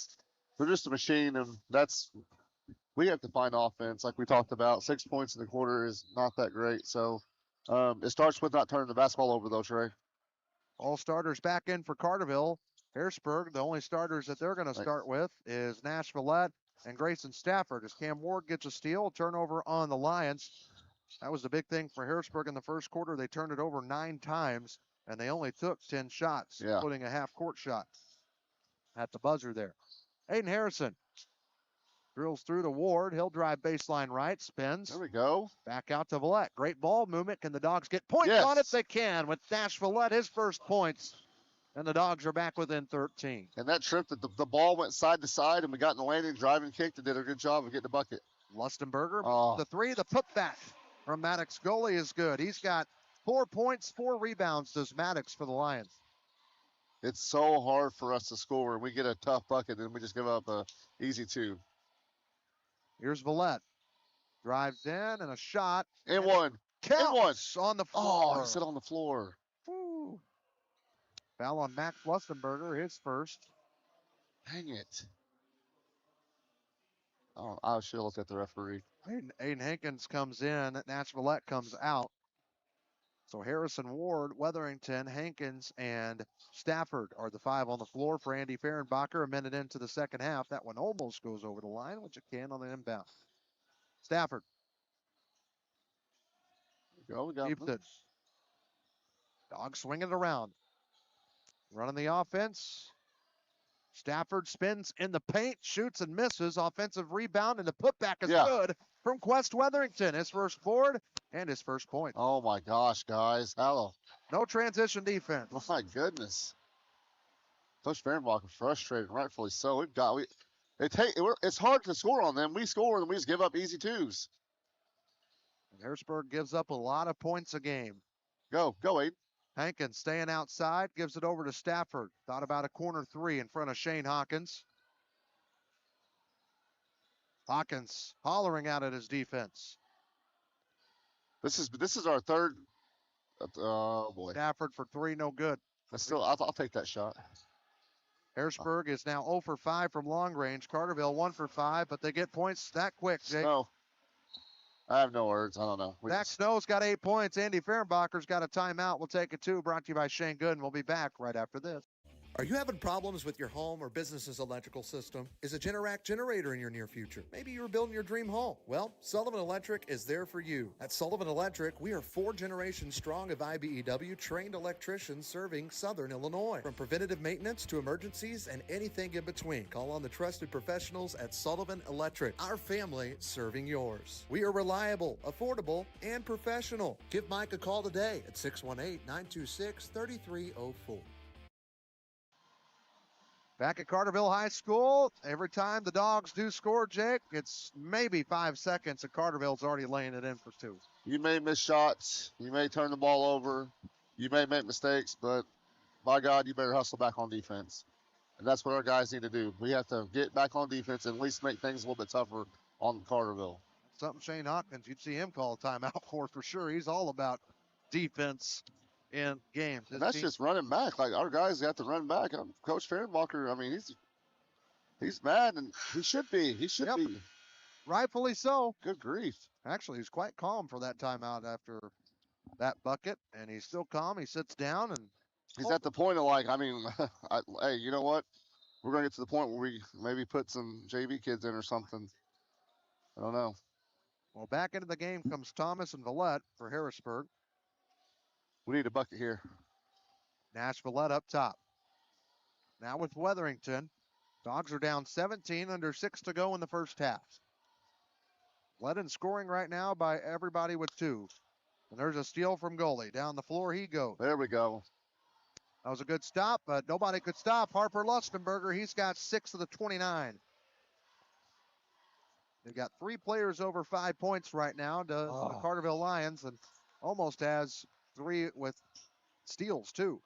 we're just a machine, and we have to find offense like we talked about. 6 points in the quarter is not that great, so it starts with not turning the basketball over, though, Trey. All starters back in for Carterville. Harrisburg, the only starters that they're going to start with is Nash Villette and Grayson Stafford, as Cam Ward gets a steal, turnover on the Lions. That was the big thing for Harrisburg in the first quarter. They turned it over 9 times, and they only took 10 shots, including a half-court shot at the buzzer there. Aiden Harrison drills through to Ward. He'll drive baseline right, spins. There we go. Back out to Villette. Great ball movement. Can the Dogs get points on it? They can, with Nash Villette, his first points. And the Dogs are back within 13. And that trip, the ball went side to side, and we got in the landing, driving, kicked, and did a good job of getting the bucket. Lustenberger, the three, the putback from Maddox Goley is good. He's got 4 points, 4 rebounds, does Maddox for the Lions. It's so hard for us to score, and we get a tough bucket, and we just give up a easy 2. Here's Villette. Drives in, and a shot. And one. Counts on the floor. Oh, he said on the floor. Woo. Foul on Max Lustenberger, his first. Dang it. Oh, I should have looked at the referee. Aiden Hankins comes in. Nash Villette comes out. So Harrison Ward, Weatherington, Hankins, and Stafford are the 5 on the floor for Andy Fehrenbacher. A minute into the second half. That one almost goes over the line, which it can on the inbound. Stafford. There we go. Keeps it. Dogs swinging it around. Running the offense. Stafford spins in the paint, shoots and misses. Offensive rebound, and the putback is good from Quest Weatherington. His first board and his first point. Oh my gosh, guys. Hello. No transition defense. Oh my goodness. Coach Fehrenbach frustrated, rightfully so. It's hard to score on them. We score and we just give up easy 2s. And Harrisburg gives up a lot of points a game. Go, Aiden. Hankins staying outside, gives it over to Stafford. Thought about a corner 3 in front of Shane Hawkins. Hawkins hollering out at his defense. This is our third. Oh boy. Stafford for 3, no good. I'll take that shot. Harrisburg is now 0 for 5 from long range. Carterville 1 for 5, but they get points that quick, Jake. No. I have no words. I don't know. Zach Snow's got 8 points. Andy Fehrenbacher's got a timeout. We'll take it 2. Brought to you by Shane Gooden. We'll be back right after this. Are you having problems with your home or business's electrical system? Is a Generac generator in your near future? Maybe you were building your dream home. Well, Sullivan Electric is there for you. At Sullivan Electric, we are 4 generations strong of IBEW trained electricians serving Southern Illinois. From preventative maintenance to emergencies and anything in between, call on the trusted professionals at Sullivan Electric. Our family serving yours. We are reliable, affordable, and professional. Give Mike a call today at 618-926-3304. Back at Carterville High School, every time the Dogs do score, Jake, it's maybe 5 seconds, and Carterville's already laying it in for 2. You may miss shots. You may turn the ball over. You may make mistakes, but by God, you better hustle back on defense. And that's what our guys need to do. We have to get back on defense and at least make things a little bit tougher on Carterville. Something Shane Hawkins, you'd see him call a timeout for sure. He's all about defense in games. And that's just running back. Like, our guys have to run back. Coach Fehrenbacher, I mean, he's mad, and he should be. He should be. Rightfully so. Good grief. Actually, he's quite calm for that timeout after that bucket, and he's still calm. He sits down, and he's at the point of, like, I mean, hey, you know what? We're going to get to the point where we maybe put some JV kids in or something. I don't know. Well, back into the game comes Thomas and Villette for Harrisburg. We need a bucket here. Nash Villette up top. Now with Weatherington. Dogs are down 17, under 6 to go in the first half. Led in scoring right now by everybody with 2. And there's a steal from goalie. Down the floor he goes. There we go. That was a good stop, but nobody could stop Harper Lustenberger. He's got 6 of the 29. They've got 3 players over 5 points right now to the Carterville Lions, and almost has 3 with steals, too.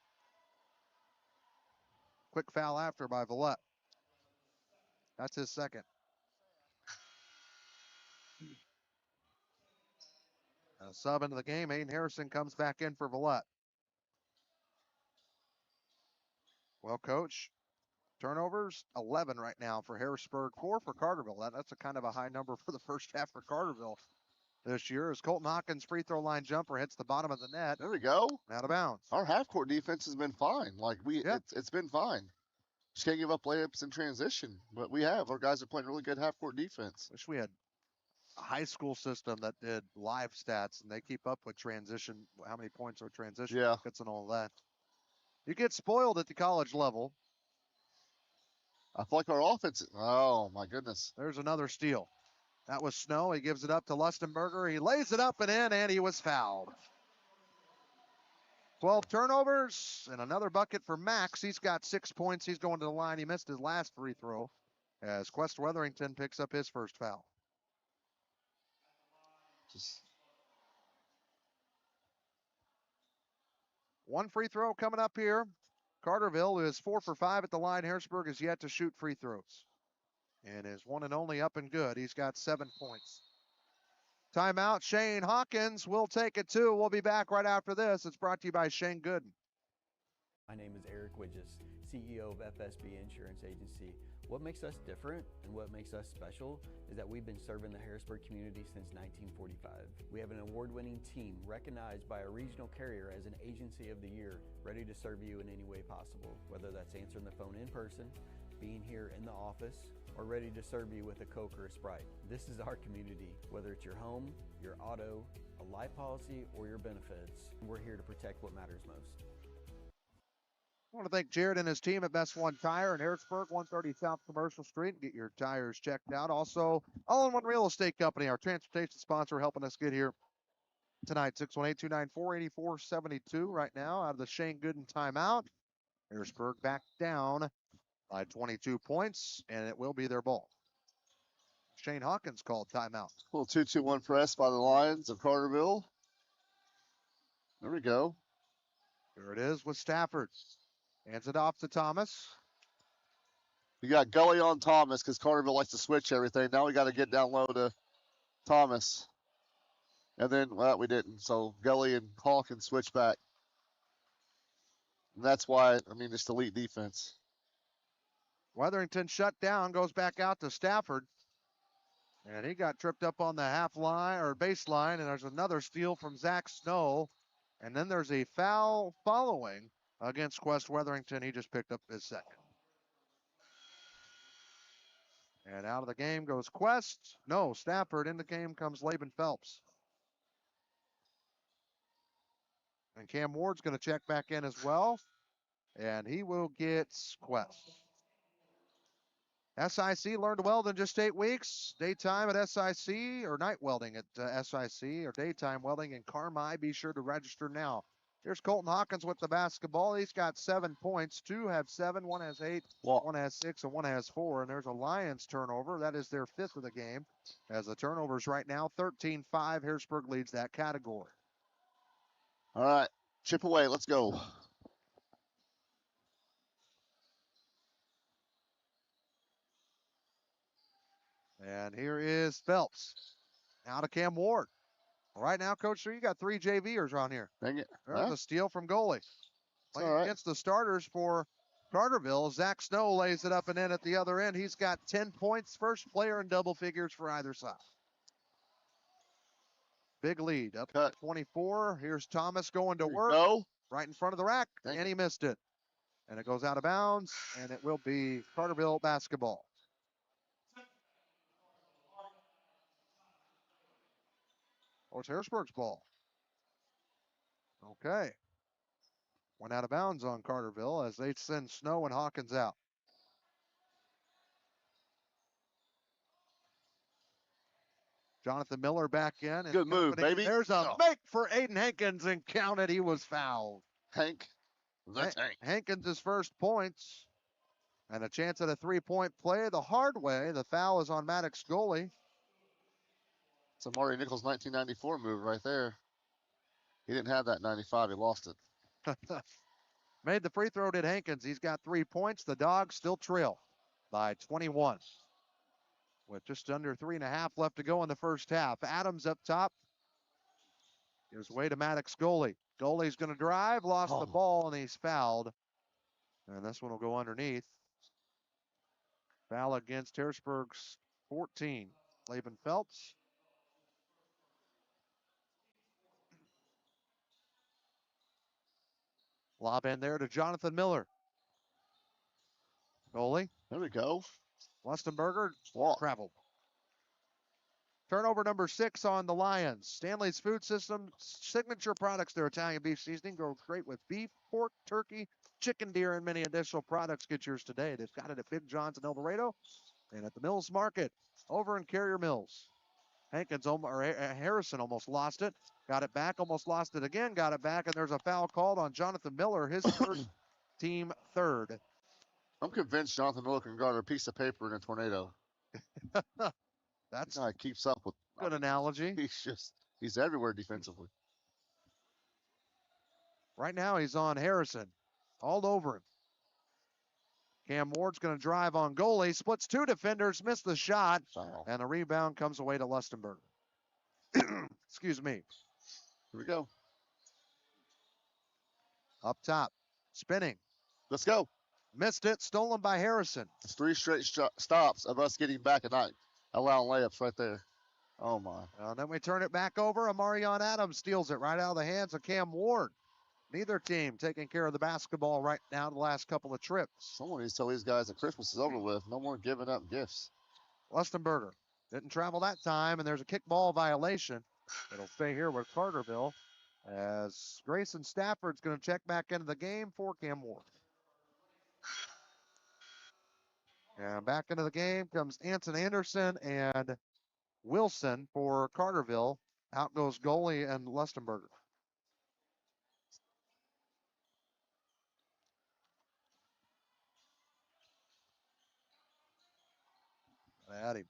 Quick foul after by Villette. That's his second. A sub into the game. Aiden Harrison comes back in for Villette. Well, Coach, turnovers, 11 right now for Harrisburg, 4 for Carterville. That's a kind of a high number for the first half for Carterville this year, as Colton Hawkins' free throw line jumper hits the bottom of the net. There we go. Out of bounds. Our half-court defense has been fine. Like, it's been fine. Just can't give up layups in transition, but we have. Our guys are playing really good half-court defense. Wish we had a high school system that did live stats, and they keep up with transition, how many points are transition buckets and all that. You get spoiled at the college level. I feel like our offense, oh my goodness. There's another steal. That was Snow. He gives it up to Lustenberger. He lays it up and in, and he was fouled. 12 turnovers and another bucket for Max. He's got 6 points. He's going to the line. He missed his last free throw as Quest Weatherington picks up his first foul. One free throw coming up here. Carterville is 4 for 5 at the line. Harrisburg is yet to shoot free throws. And is one and only up and good. He's got 7 points. Timeout. Shane Hawkins will take it too. We'll be back right after this. It's brought to you by Shane Gooden. My name is Eric Widges, CEO of FSB Insurance Agency. What makes us different and what makes us special is that we've been serving the Harrisburg community since 1945. We have an award-winning team recognized by a regional carrier as an agency of the year, ready to serve you in any way possible, whether that's answering the phone in person, being here in the office, or ready to serve you with a Coke or a Sprite. This is our community. Whether it's your home, your auto, a life policy, or your benefits, we're here to protect what matters most. I want to thank Jared and his team at Best One Tire in Harrisburg, 130 South Commercial Street. Get your tires checked out. Also, All-in-One Real Estate Company, our transportation sponsor, helping us get here tonight. 618-294-8472 right now out of the Shane Gooden timeout. Harrisburg back down by 22 points, and it will be their ball. Shane Hawkins called timeout. A little 2-2-1 press by the Lions of Carterville. There we go. There it is with Stafford. Hands it off to Thomas. You got Gully on Thomas because Carterville likes to switch everything. Now we got to get down low to Thomas. And then, well, we didn't. So Gully and Hawkins switch back. And that's why, I mean, it's elite defense. Weatherington shut down, goes back out to Stafford. And he got tripped up on the half line or baseline, and there's another steal from Zach Snow. And then there's a foul following against Quest Weatherington. He just picked up his second. And out of the game goes Quest. No, Stafford. In the game comes Laban Phelps. And Cam Ward's going to check back in as well. And he will get Quest. SIC learned to weld in just 8 weeks. Daytime at SIC, or night welding at SIC, or daytime welding in Carmi. Be sure to register now. Here's Colton Hawkins with the basketball. He's got 7 points. 2 have 7, 1 has 8, 1 has 6, and 1 has 4. And there's a Lions turnover. That is their 5th of the game. As the turnovers right now, 13-5. Harrisburg leads that category. All right, chip away. Let's go. And here is Phelps. Now to Cam Ward. Right now, Coach, sure you got 3 JVers around here. Dang it. There's a steal from goalie. Playing right. against the starters for Carterville. Zach Snow lays it up and in at the other end. He's got 10 points. First player in double figures for either side. Big lead up to 24. Here's Thomas going to work. Right in front of the rack, and he missed it. And it goes out of bounds, and it will be Carterville basketball. Oh, it's Harrisburg's ball. Okay. Went out of bounds on Carterville as they send Snow and Hawkins out. Jonathan Miller back in. And good move, baby. There's a make for Aiden Hankins, and counted. He was fouled. Hank, the tank. Hankins' first points. And a chance at a 3-point play the hard way. The foul is on Maddox goalie. It's a Marty Nichols 1994 move right there. He didn't have that 95. He lost it. Made the free throw, did Hankins. He's got 3 points. The Dogs still trail by 21. With just under 3.5 left to go in the first half. Adams up top. Gives way to Maddox goalie. Goalie's going to drive, lost the ball, and he's fouled. And this one will go underneath. Foul against Harrisburg's 14. Laban Phelps. Lob in there to Jonathan Miller. Goalie. There we go. Lustenberger traveled. Turnover number 6 on the Lions. Stanley's Food System signature products. Their Italian beef seasoning goes great with beef, pork, turkey, chicken, deer, and many additional products. Get yours today. They've got it at Big John's in El Dorado and at the Mills Market over in Carrier Mills. Harrison almost lost it. Got it back, almost lost it again, got it back, and there's a foul called on Jonathan Miller, his first, team third. I'm convinced Jonathan Miller can guard a piece of paper in a tornado. That's how he keeps up with. Good analogy. He's everywhere defensively. Right now he's on Harrison, all over him. Cam Ward's going to drive on goalie, splits 2 defenders, missed the shot, and the rebound comes away to Lustenberger. Excuse me. Here we go. Up top, spinning. Let's go. Missed it, stolen by Harrison. It's 3 straight stops of us getting back and not allowing layups right there. Oh, my. Then we turn it back over. Amarion Adams steals it right out of the hands of Cam Ward. Neither team taking care of the basketball right now the last couple of trips. Someone needs to tell these guys that Christmas is over with. No more giving up gifts. Lustenberger didn't travel that time, and there's a kickball violation. It'll stay here with Carterville as Grayson Stafford's going to check back into the game for Cam Ward. And back into the game comes Anson Anderson and Wilson for Carterville. Out goes goalie and Lustenberger. At him.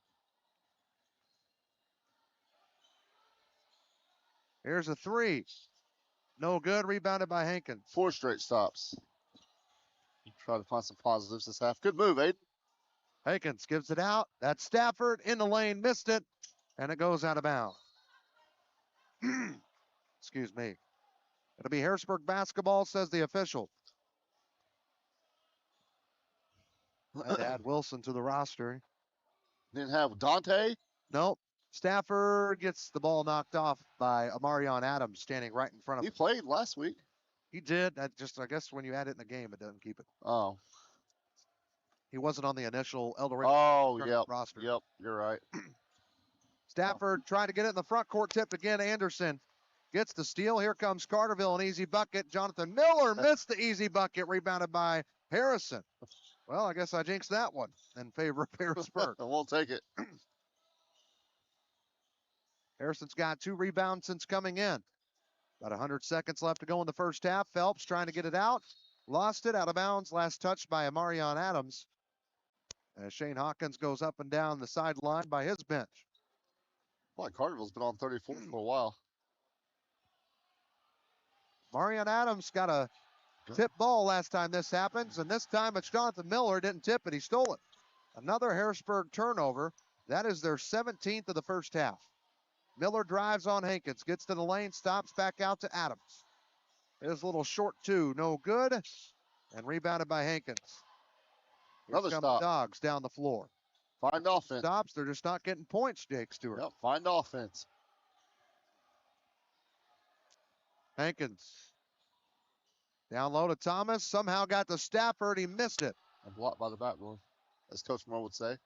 Here's a 3. No good. Rebounded by Hankins. 4 straight stops. Try to find some positives this half. Good move, Aiden. Hankins gives it out. That's Stafford in the lane. Missed it. And it goes out of bounds. Excuse me. It'll be Harrisburg basketball, says the official. Had to add Wilson to the roster. Didn't have Dante? Nope. Stafford gets the ball knocked off by Amarion Adams standing right in front of him. He played last week. He did. I guess when you add it in the game, it doesn't keep it. Oh. He wasn't on the initial El Dorado roster. Yep, you're right. Stafford trying to get it in the front court, tipped again. Anderson gets the steal. Here comes Carterville, an easy bucket. Jonathan Miller missed the easy bucket, rebounded by Harrison. Well, I guess I jinxed that one in favor of Harrisburg. We'll take it. Harrison's got 2 rebounds since coming in. About 100 seconds left to go in the first half. Phelps trying to get it out. Lost it out of bounds. Last touch by Amarion Adams. As Shane Hawkins goes up and down the sideline by his bench. Boy, Carterville's been on 34 for a while. Marion Adams got a tip ball last time this happens, and this time it's Jonathan Miller. Didn't tip it, he stole it. Another Harrisburg turnover. That is their 17th of the first half. Miller drives on Hankins, gets to the lane, stops back out to Adams. His little short 2, no good, and rebounded by Hankins. Another Here come stop. the Dogs down the floor. Find offense. Stops, they're just not getting points, Jake Stewart. Yep, find offense. Hankins. Down low to Thomas. Somehow got to Stafford. He missed it. And blocked by the backboard, as Coach Moore would say.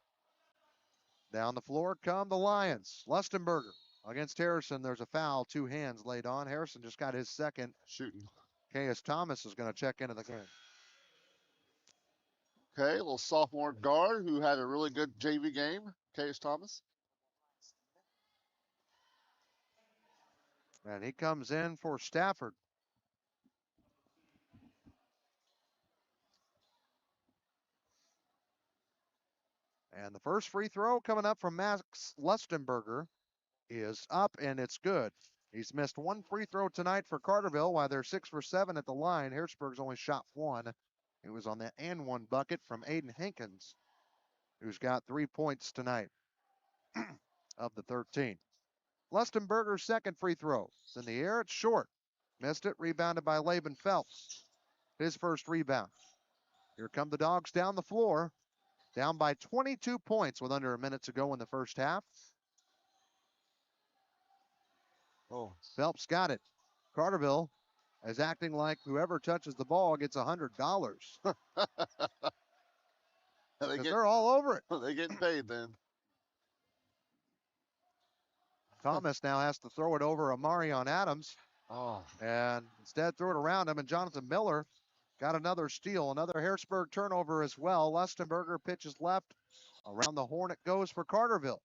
Down the floor come the Lions. Lustenberger against Harrison. There's a foul. 2 hands laid on. Harrison just got his second. Shooting. Caius Thomas is going to check into the game. Okay, a little sophomore guard who had a really good JV game, Caius Thomas. And he comes in for Stafford. And the first free throw coming up from Max Lustenberger is up, and it's good. He's missed 1 free throw tonight for Carterville, while they're 6 for 7 at the line. Harrisburg's only shot 1. It was on that and 1 bucket from Aiden Hankins, who's got 3 points tonight of the 13. Lustenberger's second free throw. It's in the air. It's short. Missed it. Rebounded by Laban Phelps. His first rebound. Here come the Dogs down the floor. Down by 22 points with under a minute to go in the first half. Oh, Phelps got it. Carterville is acting like whoever touches the ball gets $100. They're all over it. They're getting paid then. Thomas now has to throw it over Amarion Adams. Oh. And instead threw it around him, and Jonathan Miller got another steal. Another Harrisburg turnover as well. Lustenberger pitches left. Around the horn it goes for Carterville.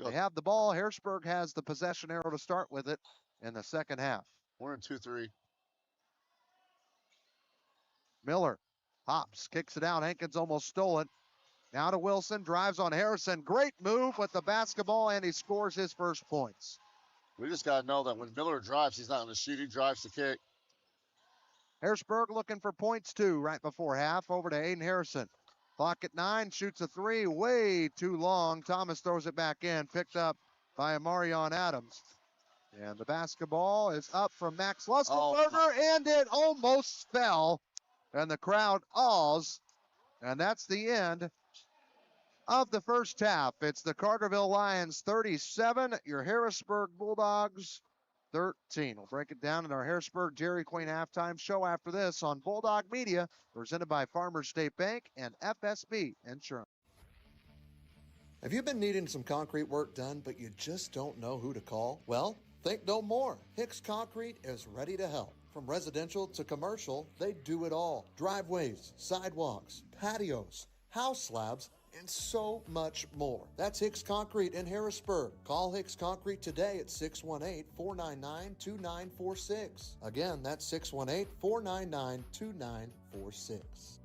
They have the ball. Harrisburg has the possession arrow to start with it in the second half. We're in 2-3. Miller hops, kicks it out. Hankins almost stole it. Now to Wilson, drives on Harrison. Great move with the basketball, and he scores his first points. We just got to know that when Miller drives, he's not going to shoot. He drives to kick. Harrisburg looking for points too right before half. Over to Aiden Harrison. Clock at 9, shoots a 3, way too long. Thomas throws it back in, picked up by Amarion Adams. And the basketball is up from Max Lustenberger, and it almost fell. And the crowd awes. And that's the end of the first half. It's the Carterville Lions 37, your Harrisburg Bulldogs 13. We'll break it down in our Harrisburg Dairy Queen halftime show after this on Bulldog Media, presented by Farmers State Bank and FSB Insurance. Have you been needing some concrete work done, but you just don't know who to call? Well, think no more. Hicks Concrete is ready to help. From residential to commercial, they do it all. Driveways, sidewalks, patios, house slabs, and so much more. That's Hicks Concrete in Harrisburg. Call Hicks Concrete today at 618-499-2946. Again, that's 618-499-2946.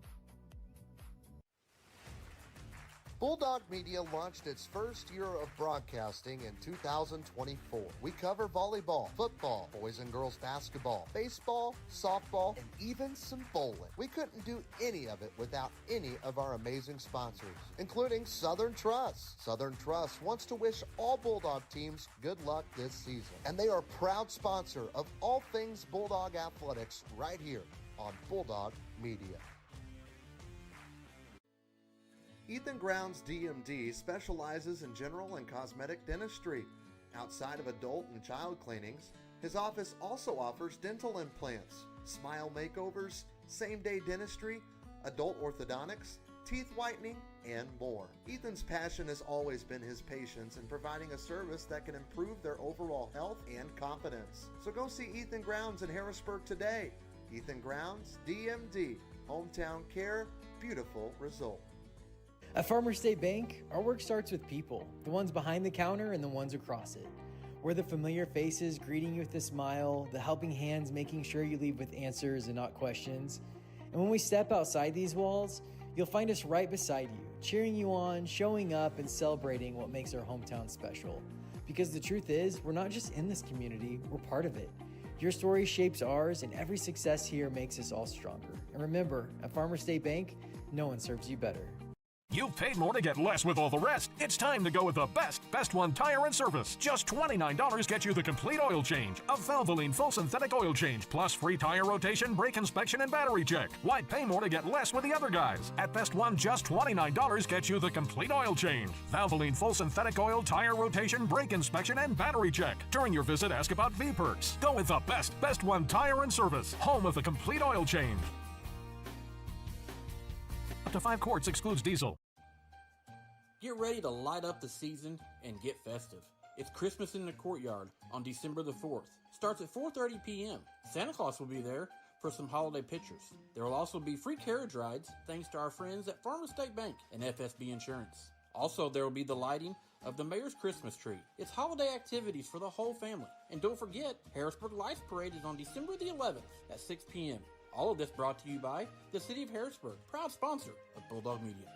Bulldog Media launched its first year of broadcasting in 2024. We cover volleyball, football, boys and girls basketball, baseball, softball, and even some bowling. We couldn't do any of it without any of our amazing sponsors, including Southern Trust. Southern Trust wants to wish all Bulldog teams good luck this season, and they are a proud sponsor of all things Bulldog athletics right here on Bulldog Media. Ethan Grounds DMD specializes in general and cosmetic dentistry. Outside of adult and child cleanings, his office also offers dental implants. smile makeovers, same-day dentistry, adult orthodontics, teeth whitening, and more. Ethan's passion has always been his patients in providing a service that can improve their overall health and confidence. So go see Ethan Grounds in Harrisburg today. Ethan Grounds, DMD, hometown care, beautiful result. At Farmer State Bank, our work starts with people, the ones behind the counter and the ones across it. We're the familiar faces greeting you with a smile, the helping hands making sure you leave with answers and not questions. And when we step outside these walls, you'll find us right beside you, cheering you on, showing up, and celebrating what makes our hometown special. Because the truth is, we're not just in this community, we're part of it. Your story shapes ours, and every success here makes us all stronger. And remember, at Farmer State Bank, no one serves you better. You've paid more to get less with all the rest. It's time to go with the best one tire and service. Just $29 gets you the complete oil change, a Valvoline full synthetic oil change, plus free tire rotation, brake inspection, and battery check. Why pay more to get less with the other guys? At Best One, just $29 gets you the complete oil change. Valvoline full synthetic oil, tire rotation, brake inspection, and battery check. During your visit, ask about V-Perks. Go with the best one tire and service, home of the complete oil change. Up to 5 quarts excludes diesel. Get ready to light up the season and get festive. It's Christmas in the Courtyard on December the 4th. Starts at 4:30 p.m. Santa Claus will be there for some holiday pictures. There will also be free carriage rides thanks to our friends at Farmer State Bank and FSB Insurance. Also, there will be the lighting of the Mayor's Christmas tree. It's holiday activities for the whole family. And don't forget, Harrisburg Lights Parade is on December the 11th at 6 p.m. All of this brought to you by the City of Harrisburg, proud sponsor of Bulldog Media.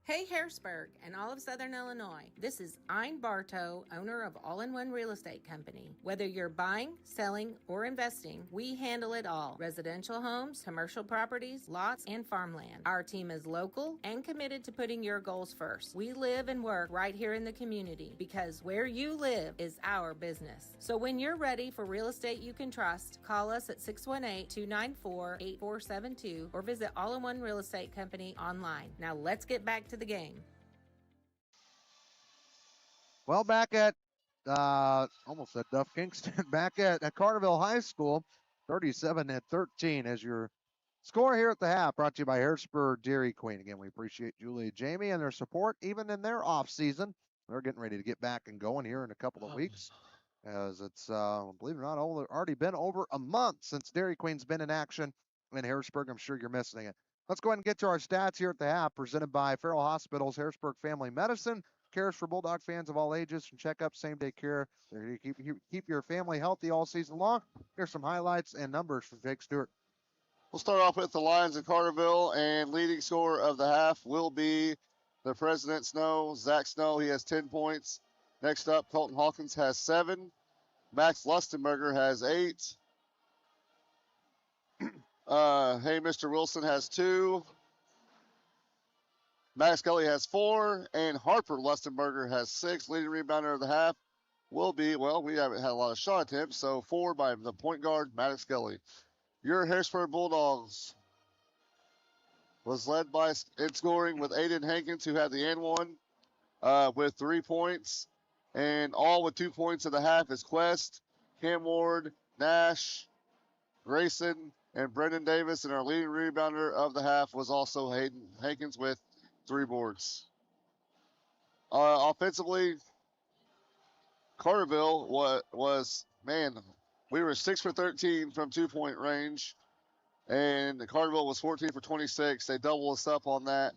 Hey Harrisburg and all of Southern Illinois. This is Ein Bartow, owner of All-in-One Real Estate Company. Whether you're buying, selling, or investing, we handle it all. Residential homes, commercial properties, lots, and farmland. Our team is local and committed to putting your goals first. We live and work right here in the community because where you live is our business. So when you're ready for real estate you can trust, call us at 618-294-8472 or visit All-in-One Real Estate Company online. Now let's get back to the game. Well, back at, almost at Duff Kingston, back at Carterville High School, 37-13 as your score here at the half, brought to you by Harrisburg Dairy Queen. Again, we appreciate Julie and Jamie and their support, even in their off season. They're getting ready to get back and going here in a couple of weeks, as it's, believe it or not, already been over a month since Dairy Queen's been in action in Harrisburg. I'm sure you're missing it. Let's go ahead and get to our stats here at the half, presented by Farrell Hospital's Harrisburg Family Medicine. Cares for Bulldog fans of all ages from checkups, same-day care. There you keep your family healthy all season long. Here's some highlights and numbers from Jake Stewart. We'll start off with the Lions in Carterville, and leading scorer of the half will be the President Snow, Zach Snow. He has 10 points. Next up, Colton Hawkins has 7. Max Lustenberger has 8. Hey, Mr. Wilson has 2. Max Scully has 4. And Harper Lustenberger has 6. Leading rebounder of the half will be, well, we haven't had a lot of shot attempts, so 4 by the point guard, Maddox Scully. Your Harrisburg Bulldogs was led by in scoring with Aiden Hankins, who had the and one with 3 points. And all with 2 points in the half is Quest, Cam Ward, Nash, Grayson, and Brendan Davis. And our leading rebounder of the half was also Hayden Hankins with 3 boards. Offensively, Carterville was, man, we were 6 for 13 from 2-point range. And Carterville was 14 for 26. They doubled us up on that.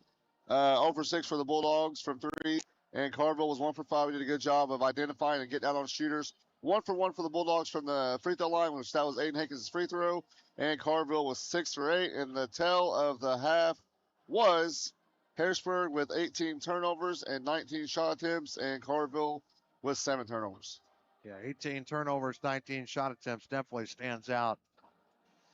0 for 6 for the Bulldogs from 3. And Carterville was 1 for 5. We did a good job of identifying and getting out on shooters. 1 for 1 for the Bulldogs from the free throw line, which that was Aiden Hankins' free throw. And Carterville was 6 for 8. And the tell of the half was Harrisburg with 18 turnovers and 19 shot attempts, and Carterville with 7 turnovers. Yeah, 18 turnovers, 19 shot attempts definitely stands out.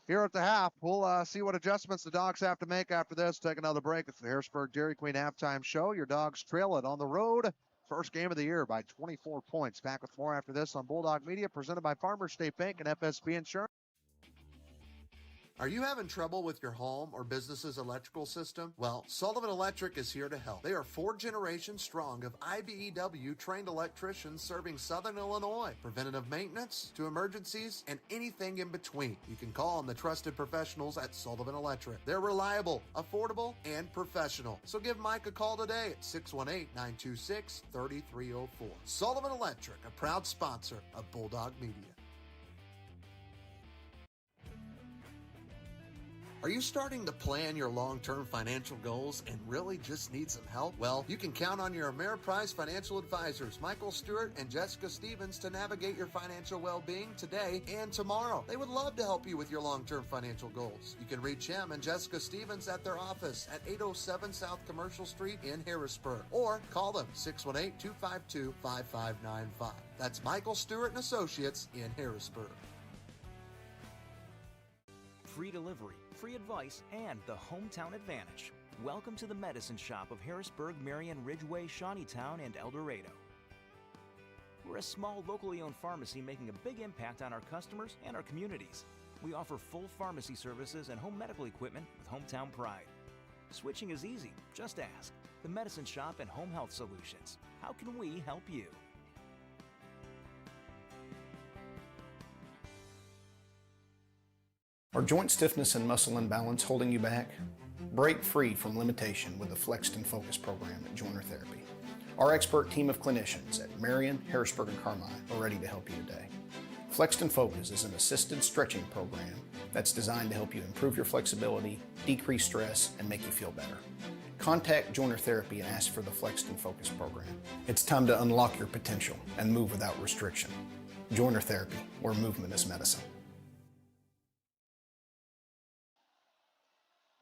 Here at the half, we'll see what adjustments the Dogs have to make after this. Take another break. It's the Harrisburg Dairy Queen halftime show. Your Dogs trail it on the road. First game of the year by 24 points. Back with more after this on Bulldog Media, presented by Farmer State Bank and FSB Insurance. Are you having trouble with your home or business's electrical system? Well, Sullivan Electric is here to help. They are 4 generations strong of IBEW trained electricians serving Southern Illinois. Preventative maintenance to emergencies and anything in between. You can call on the trusted professionals at Sullivan Electric. They're reliable, affordable, and professional. So give Mike a call today at 618-926-3304. Sullivan Electric, a proud sponsor of Bulldog Media. Are you starting to plan your long-term financial goals and really just need some help? Well, you can count on your Ameriprise financial advisors, Michael Stewart and Jessica Stevens, to navigate your financial well-being today and tomorrow. They would love to help you with your long-term financial goals. You can reach him and Jessica Stevens at their office at 807 South Commercial Street in Harrisburg, or call them 618-252-5595. That's Michael Stewart and Associates in Harrisburg. Free delivery, free advice, and the hometown advantage. Welcome to the Medicine Shop of Harrisburg, Marion, Ridgeway, Shawneetown, and El Dorado. We're a small, locally owned pharmacy making a big impact on our customers and our communities. We offer full pharmacy services and home medical equipment with hometown pride. Switching is easy. Just ask. The Medicine Shop and Home Health Solutions. How can we help you? Are joint stiffness and muscle imbalance holding you back? Break free from limitation with the Flexed and Focus program at Joiner Therapy. Our expert team of clinicians at Marion, Harrisburg, and Carmine are ready to help you today. Flexed and Focus is an assisted stretching program that's designed to help you improve your flexibility, decrease stress, and make you feel better. Contact Joiner Therapy and ask for the Flexed and Focus program. It's time to unlock your potential and move without restriction. Joiner Therapy, where movement is medicine.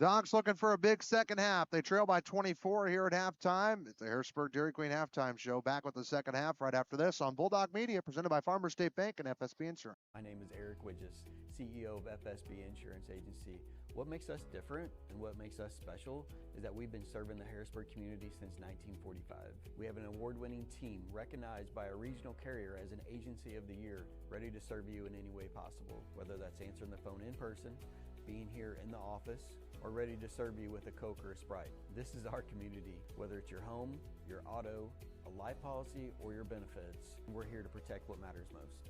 Dogs looking for a big second half. They trail by 24 here at halftime. It's the Harrisburg Dairy Queen halftime show. Back with the second half right after this on Bulldog Media, presented by Farmers State Bank and FSB Insurance. My name is Eric Widges, CEO of FSB Insurance Agency. What makes us different and what makes us special is that we've been serving the Harrisburg community since 1945. We have an award-winning team recognized by a regional carrier as an Agency of the Year, ready to serve you in any way possible, whether that's answering the phone in person, being here in the office, or ready to serve you with a Coke or a Sprite. This is our community. Whether it's your home, your auto, a life policy, or your benefits, we're here to protect what matters most.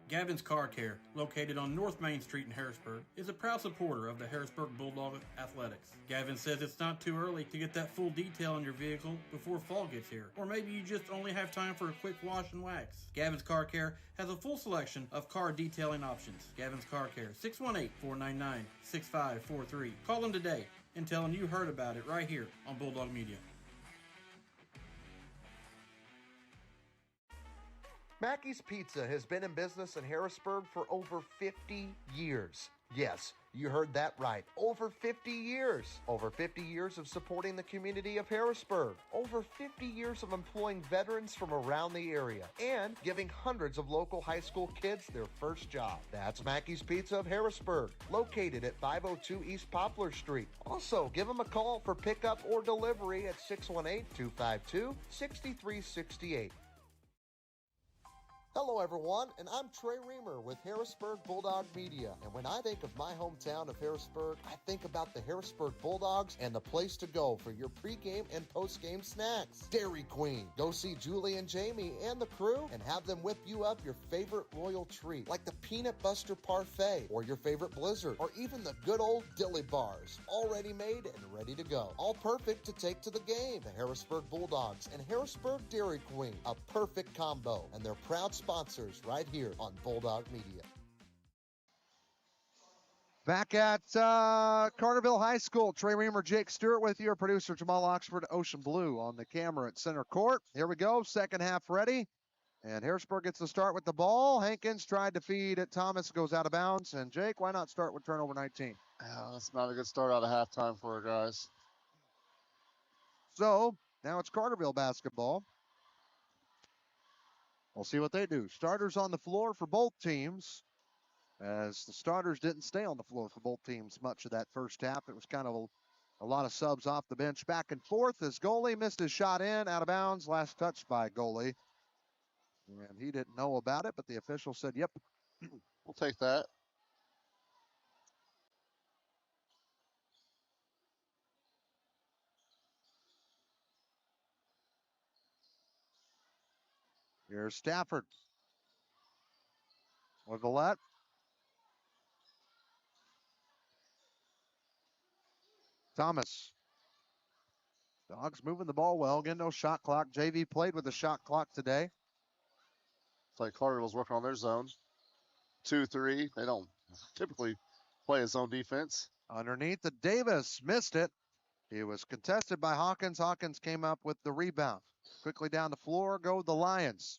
Gavin's Car Care, located on North Main Street in Harrisburg, is a proud supporter of the Harrisburg Bulldog Athletics. Gavin says it's not too early to get that full detail on your vehicle before fall gets here, or maybe you just only have time for a quick wash and wax. Gavin's Car Care has a full selection of car detailing options. Gavin's Car Care, 618-499-6543. Call them today and tell them you heard about it right here on Bulldog Media. Mackey's Pizza has been in business in Harrisburg for over 50 years. Yes, you heard that right. Over 50 years. Over 50 years of supporting the community of Harrisburg. Over 50 years of employing veterans from around the area and giving hundreds of local high school kids their first job. That's Mackey's Pizza of Harrisburg, located at 502 East Poplar Street. Also, give them a call for pickup or delivery at 618-252-6368. Hello everyone, and I'm Trey Reamer with Harrisburg Bulldog Media. And when I think of my hometown of Harrisburg, I think about the Harrisburg Bulldogs and the place to go for your pregame and postgame snacks. Dairy Queen. Go see Julie and Jamie and the crew and have them whip you up your favorite royal treat, like the Peanut Buster Parfait or your favorite Blizzard, or even the good old Dilly Bars, already made and ready to go. All perfect to take to the game. The Harrisburg Bulldogs and Harrisburg Dairy Queen, a perfect combo, and they're proud sponsors right here on Bulldog Media. Back at Carterville High School, Trey Reamer, Jake Stewart with you, our producer Jamal Oxford, Ocean Blue on the camera at center court. Here we go, second half ready. And Harrisburg gets the start with the ball. Hankins tried to feed it. Thomas goes out of bounds. And Jake, why not start with turnover 19? That's not a good start out of halftime for our guys. So now it's Carterville basketball. We'll see what they do. Starters on the floor for both teams, as the starters didn't stay on the floor for both teams much of that first half. It was kind of a lot of subs off the bench back and forth as goalie missed his shot in, out of bounds, last touch by goalie. And he didn't know about it, but the official said, yep, We'll take that. Here's Stafford with Villette. Thomas. Dogs moving the ball well. Again, no shot clock. JV played with the shot clock today. It's like Carterville's working on their zone. 2-3. They don't typically play a zone defense. Underneath the Davis. Missed it. He was contested by Hawkins. Hawkins came up with the rebound. Quickly down the floor go the Lions.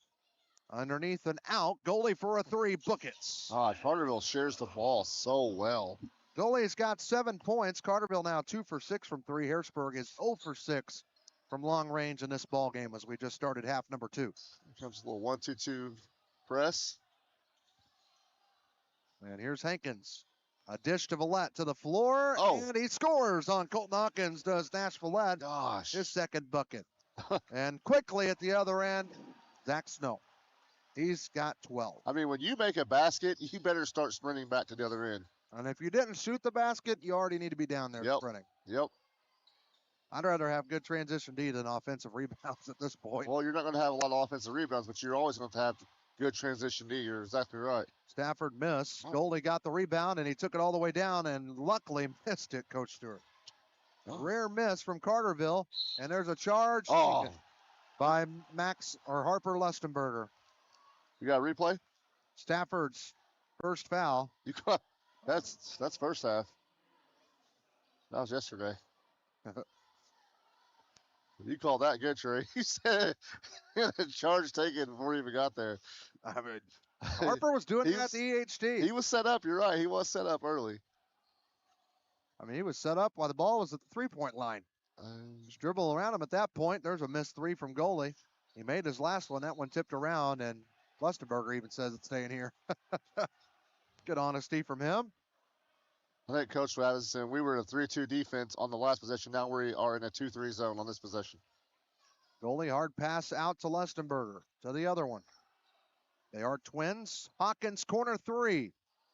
Underneath and out. Goalie for a three. Buckets. Carterville shares the ball so well. Goalie's got 7 points. Carterville now 2 for 6 from three. Harrisburg is 0 for 6 from long range in this ball game as we just started half number 2. Here comes a little 1-2-2 press. And here's Hankins. A dish to Villette to the floor, and he scores on Colton Hawkins, does Nash Villette. Gosh. His second bucket. And quickly at the other end, Zach Snow. He's got 12. I mean, when you make a basket, you better start sprinting back to the other end. And if you didn't shoot the basket, you already need to be down there sprinting. Yep. I'd rather have good transition D than offensive rebounds at this point. Well, you're not going to have a lot of offensive rebounds, but you're always going to have good transition D. You're exactly right. Stafford missed. Goldie got the rebound, and he took it all the way down and luckily missed it, Coach Stewart. Rare miss from Carterville, and there's a charge by Harper Lustenberger. You got a replay? Stafford's first foul. That's first half. That was yesterday. You called that good, Trey. You said a charge taken before he even got there. I mean, Harper was doing that at the EHT. He was set up. You're right. He was set up early. I mean, he was set up while the ball was at the three-point line. Just dribble around him at that point. There's a missed three from goalie. He made his last one. That one tipped around, and Lustenberger even says it's staying here. Good honesty from him. I think Coach Radisson, we were in a 3-2 defense on the last possession. Now we are in a 2-3 zone on this possession. Goalie hard pass out to Lustenberger. To the other one. They are twins. Hawkins corner three.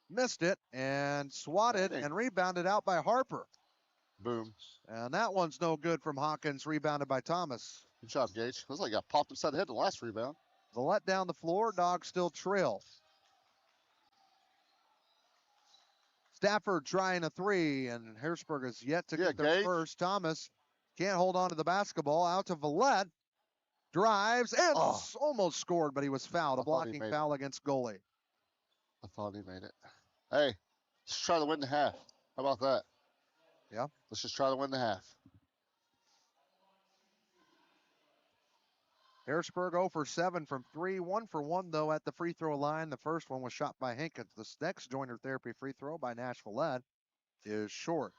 Missed it and swatted and rebounded out by Harper. Boom. And that one's no good from Hawkins, rebounded by Thomas. Good job, Gage. Looks like got popped upside the head the last rebound. The let down the floor. Dogs still trail. Stafford trying a three, and Harrisburg is yet to get their first. Thomas can't hold on to the basketball. Out to Villette. Drives and almost scored, but he was fouled. A blocking foul against goalie. I thought he made it. Hey, let's try to win the half. How about that? Yeah. Let's just try to win the half. Harrisburg 0 for 7 from 3. 1 for 1, though, at the free throw line. The first one was shot by Hankins. This next joiner therapy free throw by Nashville Led is short.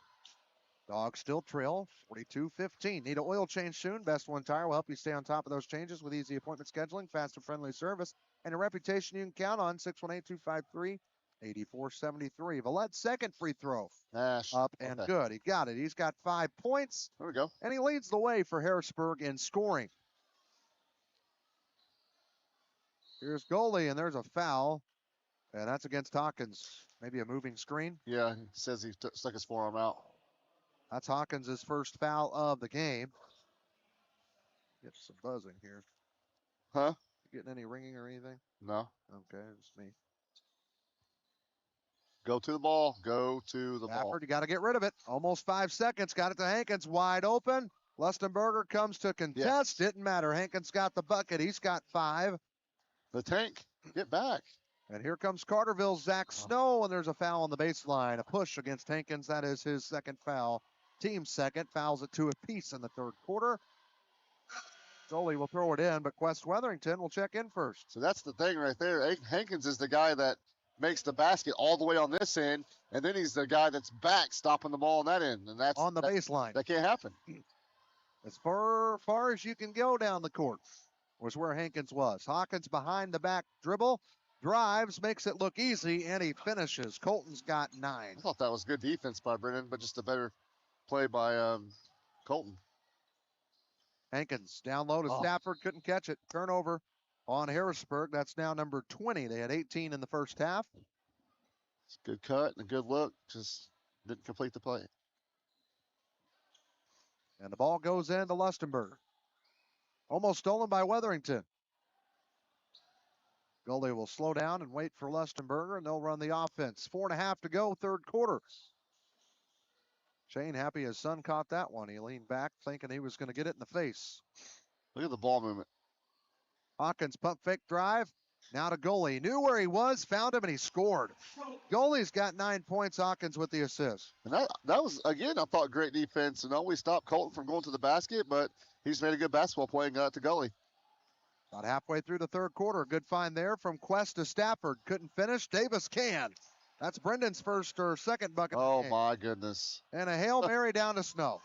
Dogs still trail 42-15. Need an oil change soon? Best One Tire will help you stay on top of those changes with easy appointment scheduling, fast and friendly service, and a reputation you can count on. 618-253-8473. Villette's second free throw. Nash. Up and good. He got it. He's got 5 points. There we go. And he leads the way for Harrisburg in scoring. Here's goalie, and there's a foul. And that's against Hawkins. Maybe a moving screen. Yeah, he says he stuck his forearm out. That's Hawkins' first foul of the game. Get some buzzing here. Huh? You getting any ringing or anything? No. Okay, just me. Go to the ball. Go to the ball. You got to get rid of it. Almost 5 seconds. Got it to Hankins. Wide open. Lustenberger comes to contest. Didn't matter. Hankins got the bucket. He's got 5. The tank. Get back. And here comes Carterville's Zach Snow, and there's a foul on the baseline. A push against Hankins. That is his second foul. Team second. Fouls at 2 apiece in the third quarter. Goalie will throw it in, but Quest Weatherington will check in first. So that's the thing right there. Hankins is the guy that makes the basket all the way on this end, and then he's the guy that's back stopping the ball on that end. And that's on the baseline. That can't happen. As far as you can go down the court was where Hankins was. Hawkins behind the back dribble. Drives, makes it look easy, and he finishes. Colton's got 9. I thought that was good defense by Brennan, but just a better play by Colton. Hankins down low to Stafford, couldn't catch it. Turnover on Harrisburg. That's now number 20. They had 18 in the first half. It's a good cut and a good look. Just didn't complete the play. And the ball goes into Lustenberger. Almost stolen by Weatherington. Goalie will slow down and wait for Lustenberger, and they'll run the offense. 4.5 to go, third quarter. Shane happy his son caught that one. He leaned back thinking he was going to get it in the face. Look at the ball movement. Hawkins pump fake drive. Now to goalie. Knew where he was, found him, and he scored. Goalie's got 9 points. Hawkins with the assist. And that was, again, I thought great defense. And always stopped Colton from going to the basket, but he's made a good basketball play and got it to goalie. About halfway through the third quarter. Good find there from Quest to Stafford. Couldn't finish. Davis can. That's Brendan's first or second bucket. Oh, my goodness. And a Hail Mary down to Snow.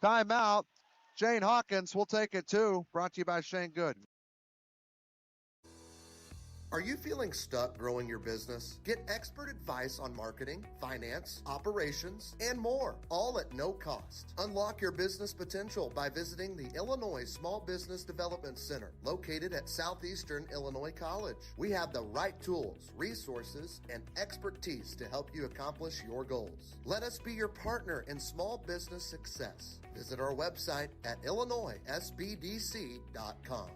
Timeout. Shane Hawkins will take it too. Brought to you by Shane Good. Are you feeling stuck growing your business? Get expert advice on marketing, finance, operations, and more, all at no cost. Unlock your business potential by visiting the Illinois Small Business Development Center, located at Southeastern Illinois College. We have the right tools, resources, and expertise to help you accomplish your goals. Let us be your partner in small business success. Visit our website at illinoissbdc.com.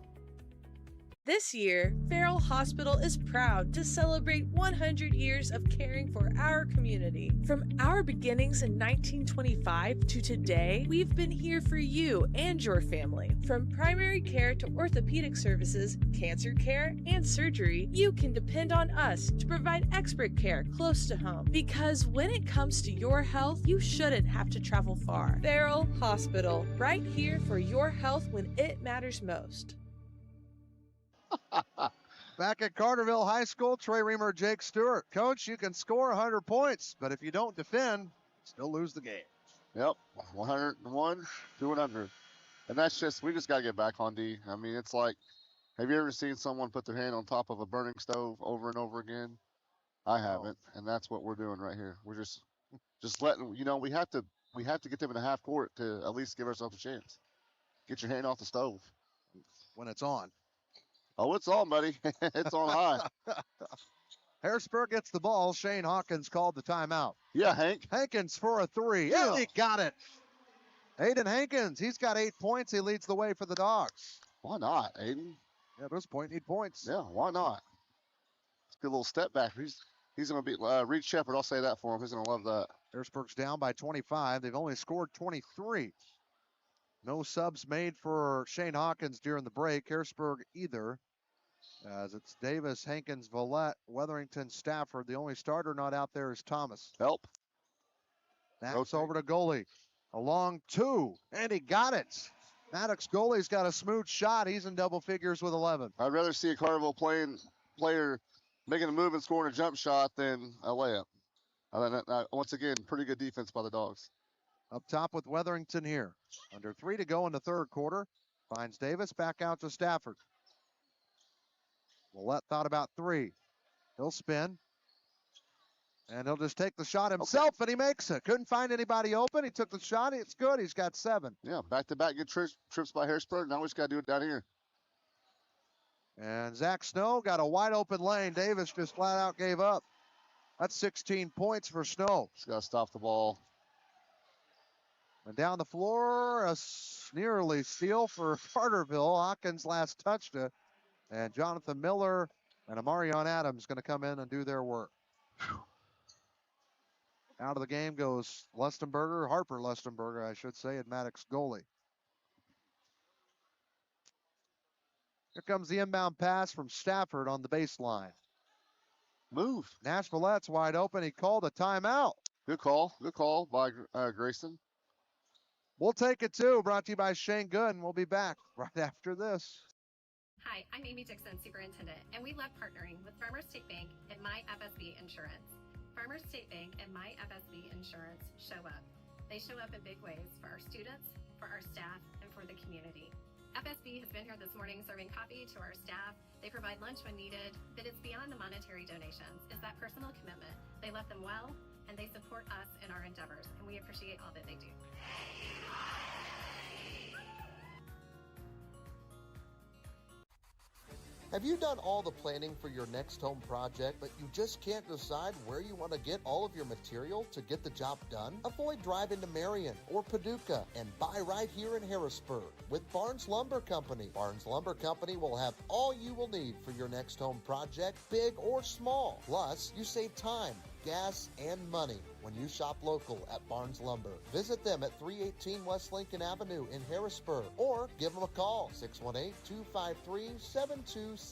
This year, Farrell Hospital is proud to celebrate 100 years of caring for our community. From our beginnings in 1925 to today, we've been here for you and your family. From primary care to orthopedic services, cancer care, and surgery, you can depend on us to provide expert care close to home. Because when it comes to your health, you shouldn't have to travel far. Farrell Hospital, right here for your health when it matters most. Back at Carterville High School, Trey Reamer, Jake Stewart. Coach, you can score 100 points, but if you don't defend, still lose the game. Yep, 101 to 100. And that's just, we just got to get back on D. I mean, it's like, have you ever seen someone put their hand on top of a burning stove over and over again? I haven't, and that's what we're doing right here. We're just letting, we have to get them in the half court to at least give ourselves a chance. Get your hand off the stove. When it's on. Oh, it's on, buddy. It's on high. Harrisburg gets the ball. Shane Hawkins called the timeout. Yeah, Hank. Hankins for a three. Yeah. And he got it. Aiden Hankins, he's got 8 points. He leads the way for the Dogs. Why not, Aiden? Yeah, those need points. Yeah, why not? It's a good little step back. He's going to beat Reed Shepard. I'll say that for him. He's going to love that. Harrisburg's down by 25. They've only scored 23. No subs made for Shane Hawkins during the break. Harrisburg either. As it's Davis, Hankins, Villette, Weatherington, Stafford. The only starter not out there is Thomas. Help. That's over to goalie. A long two, and he got it. Maddox goalie's got a smooth shot. He's in double figures with 11. I'd rather see a Carterville player making a move and scoring a jump shot than a layup. Once again, pretty good defense by the Dogs. Up top with Weatherington here. Under 3 to go in the third quarter. Finds Davis, back out to Stafford. Willett thought about 3. He'll spin. And he'll just take the shot himself, and he makes it. Couldn't find anybody open. He took the shot. It's good. He's got 7. Yeah, back-to-back good trips by Harrisburg. Now we just got to do it down here. And Zach Snow got a wide open lane. Davis just flat out gave up. That's 16 points for Snow. Just got to stop the ball. And down the floor, a nearly steal for Carterville. Hawkins last touched it. And Jonathan Miller and Amarion Adams going to come in and do their work. Out of the game goes Harper Lustenberger, I should say, and Maddox goalie. Here comes the inbound pass from Stafford on the baseline. Move. Nash Villette's wide open. He called a timeout. Good call by Grayson. We'll take it too. Brought to you by Shane Good, and we'll be back right after this. Hi, I'm Amy Dixon, Superintendent, and we love partnering with Farmers State Bank and My FSB Insurance. Farmers State Bank and My FSB Insurance show up. They show up in big ways for our students, for our staff, and for the community. FSB has been here this morning serving coffee to our staff. They provide lunch when needed, but it's beyond the monetary donations. It's that personal commitment. They love them well, and they support us in our endeavors, and we appreciate all that they do. Have you done all the planning for your next home project, but you just can't decide where you want to get all of your material to get the job done? Avoid driving to Marion or Paducah and buy right here in Harrisburg with Barnes Lumber Company. Barnes Lumber Company will have all you will need for your next home project, big or small. Plus, you save time, gas, and money when you shop local at Barnes Lumber. Visit them at 318 West Lincoln Avenue in Harrisburg or give them a call, 618-253-7277.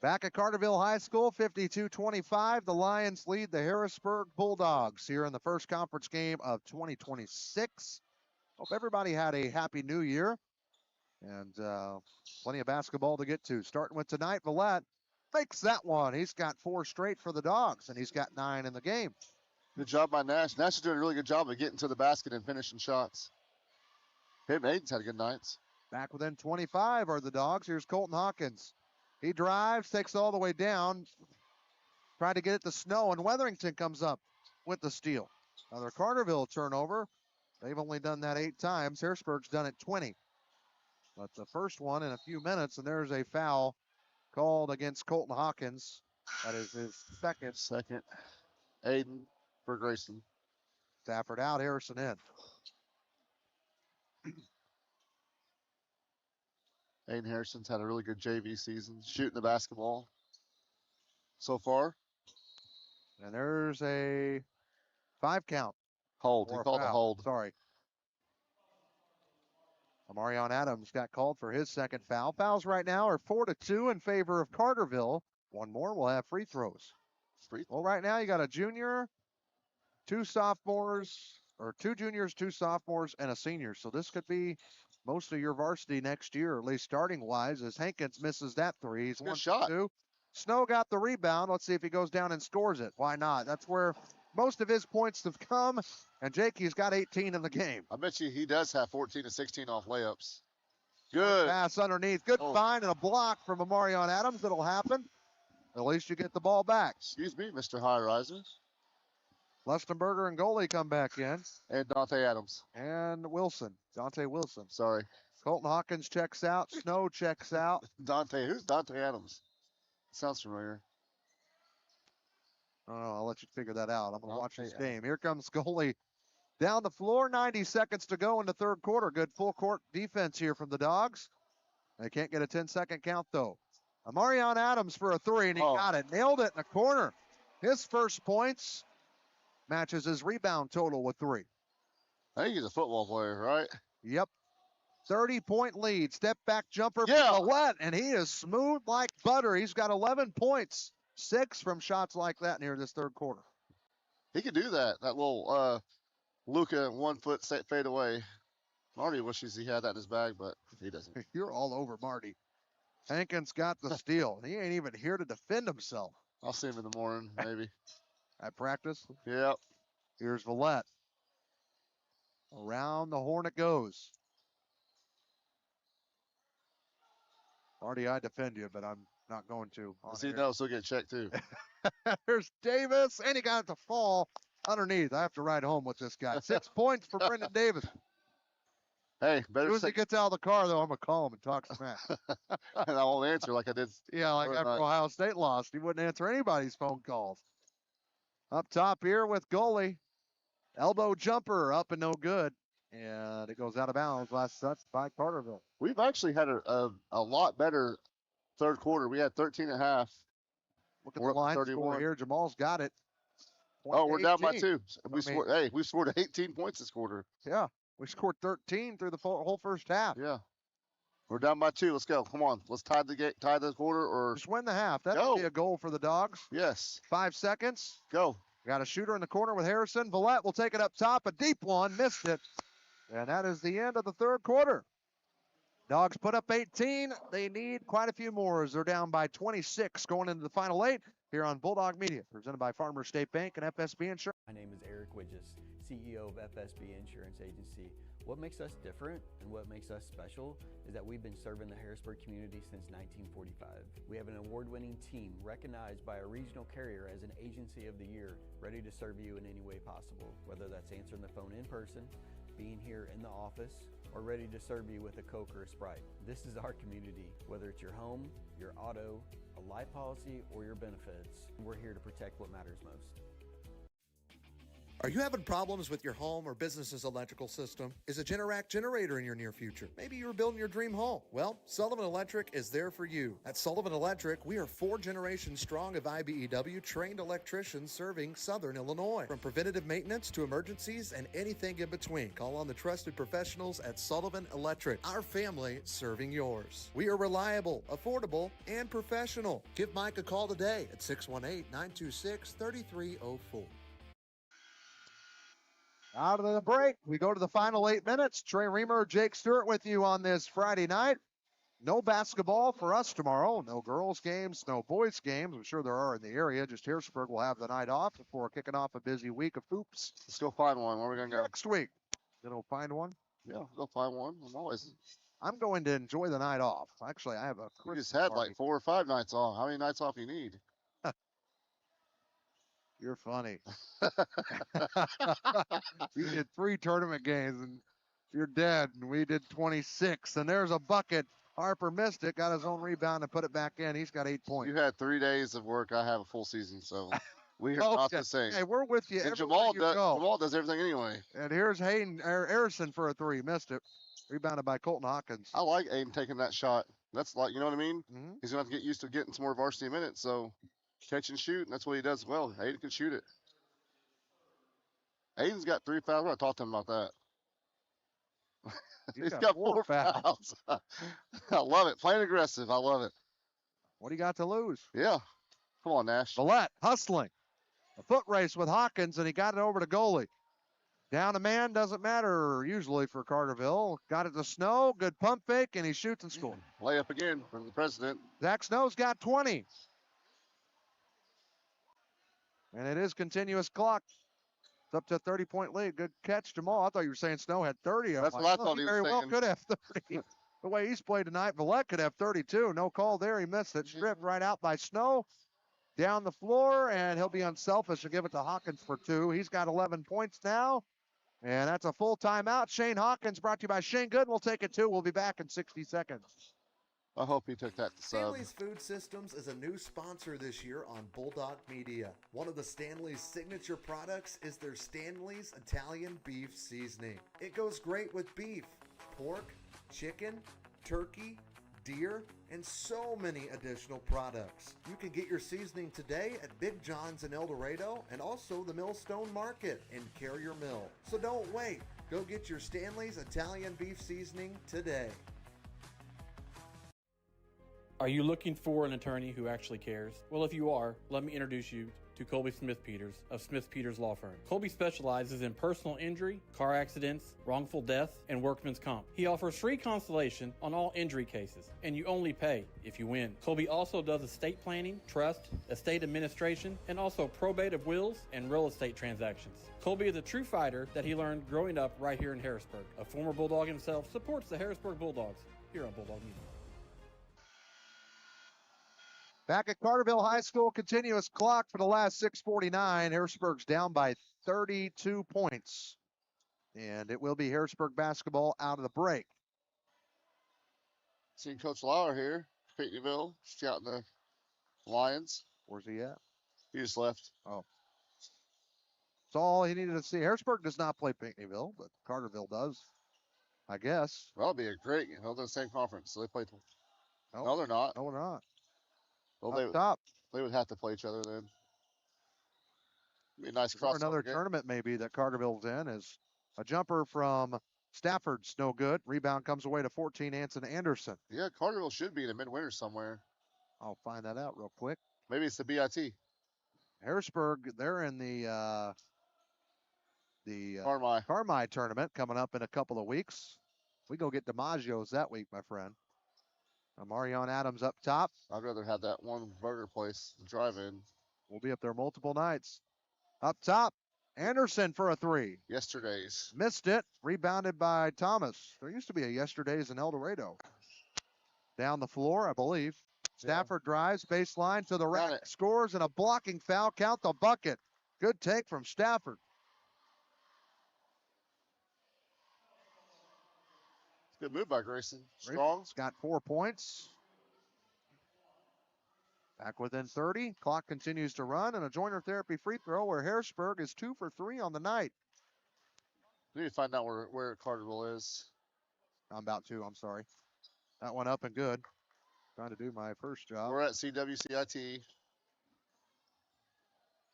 Back at Carterville High School, 52-25, the Lions lead the Harrisburg Bulldogs here in the first conference game of 2026. Hope everybody had a happy new year and plenty of basketball to get to. Starting with tonight, Villette makes that one. He's got 4 straight for the Dogs, and he's got 9 in the game. Good job by Nash. Nash is doing a really good job of getting to the basket and finishing shots. Him and Aiden's had good nights. Back within 25 are the Dogs. Here's Colton Hawkins. He drives, takes it all the way down, tried to get it to Snow, and Weatherington comes up with the steal. Another Carterville turnover. They've only done that 8 times. Harrisburg's done it 20. But the first one in a few minutes, and there's a foul called against Colton Hawkins. That is his second. Second. Aiden for Grayson. Stafford out, Harrison in. Aiden Harrison's had a really good JV season, shooting the basketball so far. And there's a 5 count. Hold. He called a hold. Sorry. Amarion Adams got called for his second foul. Fouls right now are 4-2 in favor of Carterville. One more, we'll have free throws. Well, right now you got a junior, 2 sophomores, or 2 juniors, 2 sophomores, and a senior. So this could be most of your varsity next year, at least starting-wise, as Hankins misses that 3. He's 1 shot. 2. Snow got the rebound. Let's see if he goes down and scores it. Why not? That's where most of his points have come, and Jakey's got 18 in the game. I bet you he does have 14 to 16 off layups. Good. Pass underneath. Good find and a block from Amarion Adams. That'll happen. At least you get the ball back. Excuse me, Mr. High Riser. Lustenberger and goalie come back in. And Dante Adams. And Wilson. Dante Wilson. Sorry. Colton Hawkins checks out. Snow checks out. Dante. Who's Dante Adams? Sounds familiar. I don't know. I'll let you figure that out. I'm going to watch this game. Here comes goalie down the floor. 90 seconds to go in the third quarter. Good full court defense here from the Dogs. They can't get a 10-second count, though. Amarion Adams for a 3, and he got it. Nailed it in the corner. His first points matches his rebound total with 3. I think he's a football player, right? Yep. 30-point lead. Step back jumper for Villette, and he is smooth like butter. He's got 11 points. 6 from shots like that near this third quarter. He could do that. That little Luka 1 foot fade away. Marty wishes he had that in his bag, but he doesn't. You're all over Marty. Hankins got the steal. He ain't even here to defend himself. I'll see him in the morning, maybe. At practice? Yep. Here's Villette. Around the horn it goes. Marty, I defend you, but I'm not going to. He knows he'll get checked too. There's Davis, and he got it to fall underneath. I have to ride home with this guy. 6 points for Brendan Davis. Hey, As better soon as he gets out of the car, though, I'm going to call him and talk smack. And I won't answer like I did. Yeah, like after Ohio State lost. He wouldn't answer anybody's phone calls. Up top here with goalie. Elbow jumper up and no good. And it goes out of bounds. Last touch by Carterville. We've actually had a lot better third quarter. We had 13 and a half. Look at the line score here. Jamal's got it. Oh, we're down by 2. We scored 18 points this quarter. Yeah. We scored 13 through the whole first half. Yeah. We're down by 2. Let's go. Come on. Let's tie the quarter or just win the half. That would be a goal for the Dogs. Yes. 5 seconds. Go. Got a shooter in the corner with Harrison. Villette will take it up top. A deep one. Missed it. And that is the end of the third quarter. Dogs put up 18. They need quite a few more as they're down by 26 going into the final 8 here on Bulldog Media, presented by Farmers State Bank and FSB Insurance. My name is Eric Widges, CEO of FSB Insurance Agency. What makes us different and what makes us special is that we've been serving the Harrisburg community since 1945. We have an award-winning team recognized by a regional carrier as an Agency of the Year, ready to serve you in any way possible, whether that's answering the phone in person, being here in the office, or ready to serve you with a Coke or a Sprite. This is our community. Whether it's your home, your auto, a life policy, or your benefits, we're here to protect what matters most. Are you having problems with your home or business's electrical system? Is a Generac generator in your near future? Maybe you're building your dream home. Well, Sullivan Electric is there for you. At Sullivan Electric, we are 4 generations strong of IBEW trained electricians serving Southern Illinois. From preventative maintenance to emergencies and anything in between, call on the trusted professionals at Sullivan Electric, our family serving yours. We are reliable, affordable, and professional. Give Mike a call today at 618-926-3304. Out of the break, we go to the final 8 minutes. Trey Reamer, Jake Stewart with you on this Friday night. No basketball for us tomorrow. No girls games, no boys games. I'm sure there are in the area. Just Harrisburg will have the night off before kicking off a busy week of hoops. Let's go find one. Where are we going to go? Next week. Gonna find one? Yeah, go find one. I'm going to enjoy the night off. Actually, I have a You just had like 4 or 5 nights off. How many nights off you need? You're funny. You did 3 tournament games and you're dead. And we did 26. And there's a bucket. Harper missed it, got his own rebound and put it back in. He's got 8 points. You had 3 days of work. I have a full season, so we are not the same. Hey, we're with you. And Jamal does everything anyway. And here's Hayden Harrison for a 3. Missed it. Rebounded by Colton Hawkins. I like Aiden taking that shot. That's like, you know what I mean? Mm-hmm. He's going to have to get used to getting some more varsity minutes, so catch and shoot, and that's what he does well. Aiden can shoot it. Aiden's got 3 fouls. I talked to him about that. He's got 4 fouls. I love it. Playing aggressive. I love it. What do you got to lose? Yeah. Come on, Nash. Villette hustling. A foot race with Hawkins, and he got it over to goalie. Down a man doesn't matter usually for Carterville. Got it to Snow. Good pump fake, and he shoots and scores. Layup again from the president. Zach Snow's got 20. And it is continuous clock. It's up to a 30-point lead. Good catch, Jamal. I thought you were saying Snow had 30. That's what I thought he was very well saying. could have 30. The way he's played tonight, Villette could have 32. No call there. He missed it. Stripped right out by Snow. Down the floor, and he'll be unselfish and give it to Hawkins for 2. He's got 11 points now. And that's a full timeout. Shane Hawkins brought to you by Shane Good. We'll take it 2. We'll be back in 60 seconds. I hope he took that to sub. Stanley's Food Systems is a new sponsor this year on Bulldog Media. One of the Stanley's signature products is their Stanley's Italian Beef Seasoning. It goes great with beef, pork, chicken, turkey, deer, and so many additional products. You can get your seasoning today at Big John's in El Dorado and also the Millstone Market in Carrier Mill. So don't wait. Go get your Stanley's Italian Beef Seasoning today. Are you looking for an attorney who actually cares? Well, if you are, let me introduce you to Colby Smith-Peters of Smith-Peters Law Firm. Colby specializes in personal injury, car accidents, wrongful death, and workman's comp. He offers free consultation on all injury cases, and you only pay if you win. Colby also does estate planning, trust, estate administration, and also probate of wills and real estate transactions. Colby is a true fighter that he learned growing up right here in Harrisburg. A former Bulldog himself supports the Harrisburg Bulldogs here on Bulldog Media. Back at Carterville High School, continuous clock for the last 6:49. Harrisburg's down by 32 points. And it will be Harrisburg basketball out of the break. Seen Coach Lauer here, Pregame, scouting the Lions. Where's he at? He just left. Oh. That's all he needed to see. Harrisburg does not play Pinckneyville, but Carterville does, I guess. Well, it'll be a great game. They're in the same conference, so they play. No, they're not. No, we're not. Well, Top. They would have to play each other then. Be a nice cross. Another tournament maybe that Carterville's in is a jumper from Stafford's no good. Rebound comes away to 14, Anson Anderson. Yeah, Carterville should be in the midwinter somewhere. I'll find that out real quick. Maybe it's the BIT. Harrisburg, they're in the Carmi. Carmi tournament coming up in a couple of weeks. We go get DiMaggio's that week, my friend. Marion Adams up top. I'd rather have that one burger place drive-in. We'll be up there multiple nights. Up top, Anderson for a 3. Yesterday's. Missed it. Rebounded by Thomas. There used to be a Yesterday's in El Dorado. Down the floor, I believe. Stafford drives, baseline to the rack, scores, and a blocking foul. Count the bucket. Good take from Stafford. Good move by Grayson. Strong. Grayson's got 4 points. Back within 30. Clock continues to run, and a Joiner Therapy free throw where Harrisburg is 2 for 3 on the night. We need to find out where Carterville is. I'm about to. I'm sorry. That one up and good. Trying to do my first job. We're at CWCIT.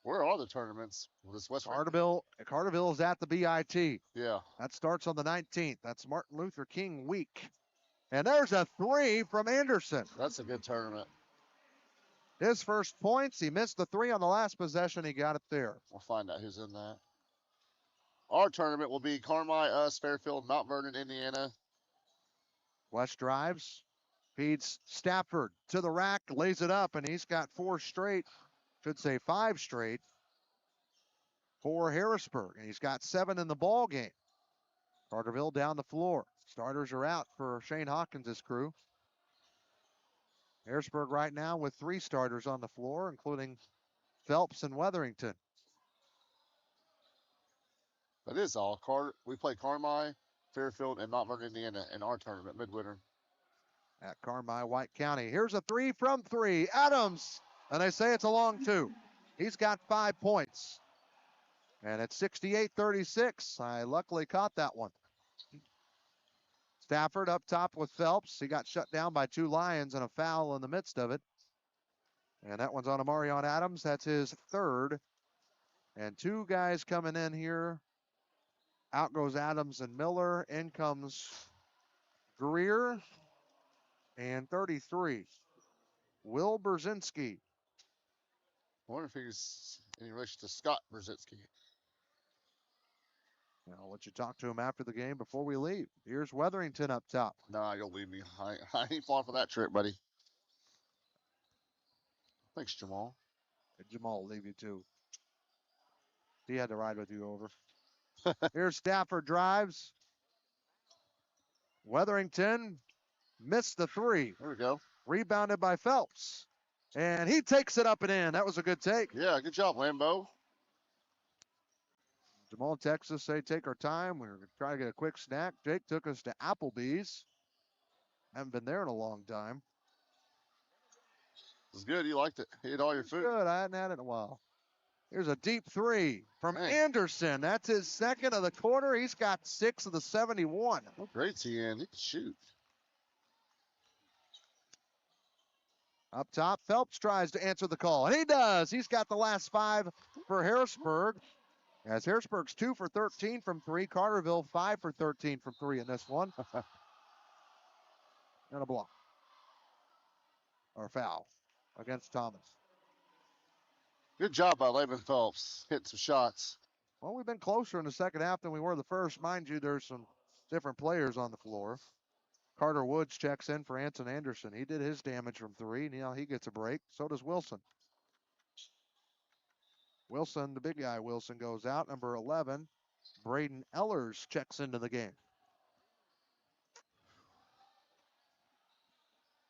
Where are the tournaments? This West Carterville is at the BIT. Yeah. That starts on the 19th. That's Martin Luther King week. And there's a 3 from Anderson. That's a good tournament. His first points. He missed the 3 on the last possession. He got it there. We'll find out who's in that. Our tournament will be Carmi, us, Fairfield, Mount Vernon, Indiana. West drives, feeds Stafford to the rack, lays it up, and he's got 4 straight, should say 5 straight, for Harrisburg. And he's got 7 in the ball game. Carterville down the floor. Starters are out for Shane Hawkins' crew. Harrisburg right now with 3 starters on the floor, including Phelps and Weatherington. That is all. We play Carmi, Fairfield, and Mount Vernon, Indiana in our tournament, midwinter. At Carmi, White County. Here's a 3 from 3. Adams, and they say it's a long 2. He's got 5 points. And it's 68-36. I luckily caught that one. Stafford up top with Phelps. He got shut down by 2 Lions and a foul in the midst of it. And that one's on Amarion Adams. That's his 3rd. And 2 guys coming in here. Out goes Adams and Miller. In comes Greer. And 33, Will Brzezinski. I wonder if he's in relation to Scott Brzezinski. I'll let you talk to him after the game before we leave. Here's Weatherington up top. Nah, you'll leave me. I ain't falling for that trick, buddy. Thanks, Jamal. Hey, Jamal will leave you too. He had to ride with you over. Here's Stafford drives. Weatherington missed the 3. There we go. Rebounded by Phelps. And he takes it up and in. That was a good take. Yeah, good job, Lambo. Jamal and Texas say take our time. We're going to try to get a quick snack. Jake took us to Applebee's. Haven't been there in a long time. It was good. You liked it. You ate all your food. Good. I hadn't had it in a while. Here's a deep 3 from Anderson. That's his 2nd of the quarter. He's got 6 of the 71. What grade's he in? He can shoot. Up top, Phelps tries to answer the call, and he does. He's got the last 5 for Harrisburg. As Harrisburg's 2 for 13 from 3. Carterville 5 for 13 from 3 in this one. And a block. Or foul against Thomas. Good job by Laban Phelps. Hit some shots. Well, we've been closer in the second half than we were the first. Mind you, there's some different players on the floor. Carter Woods checks in for Anson Anderson. He did his damage from 3. Now he gets a break. So does Wilson. Wilson, the big guy Wilson, goes out. Number 11, Braden Ellers checks into the game.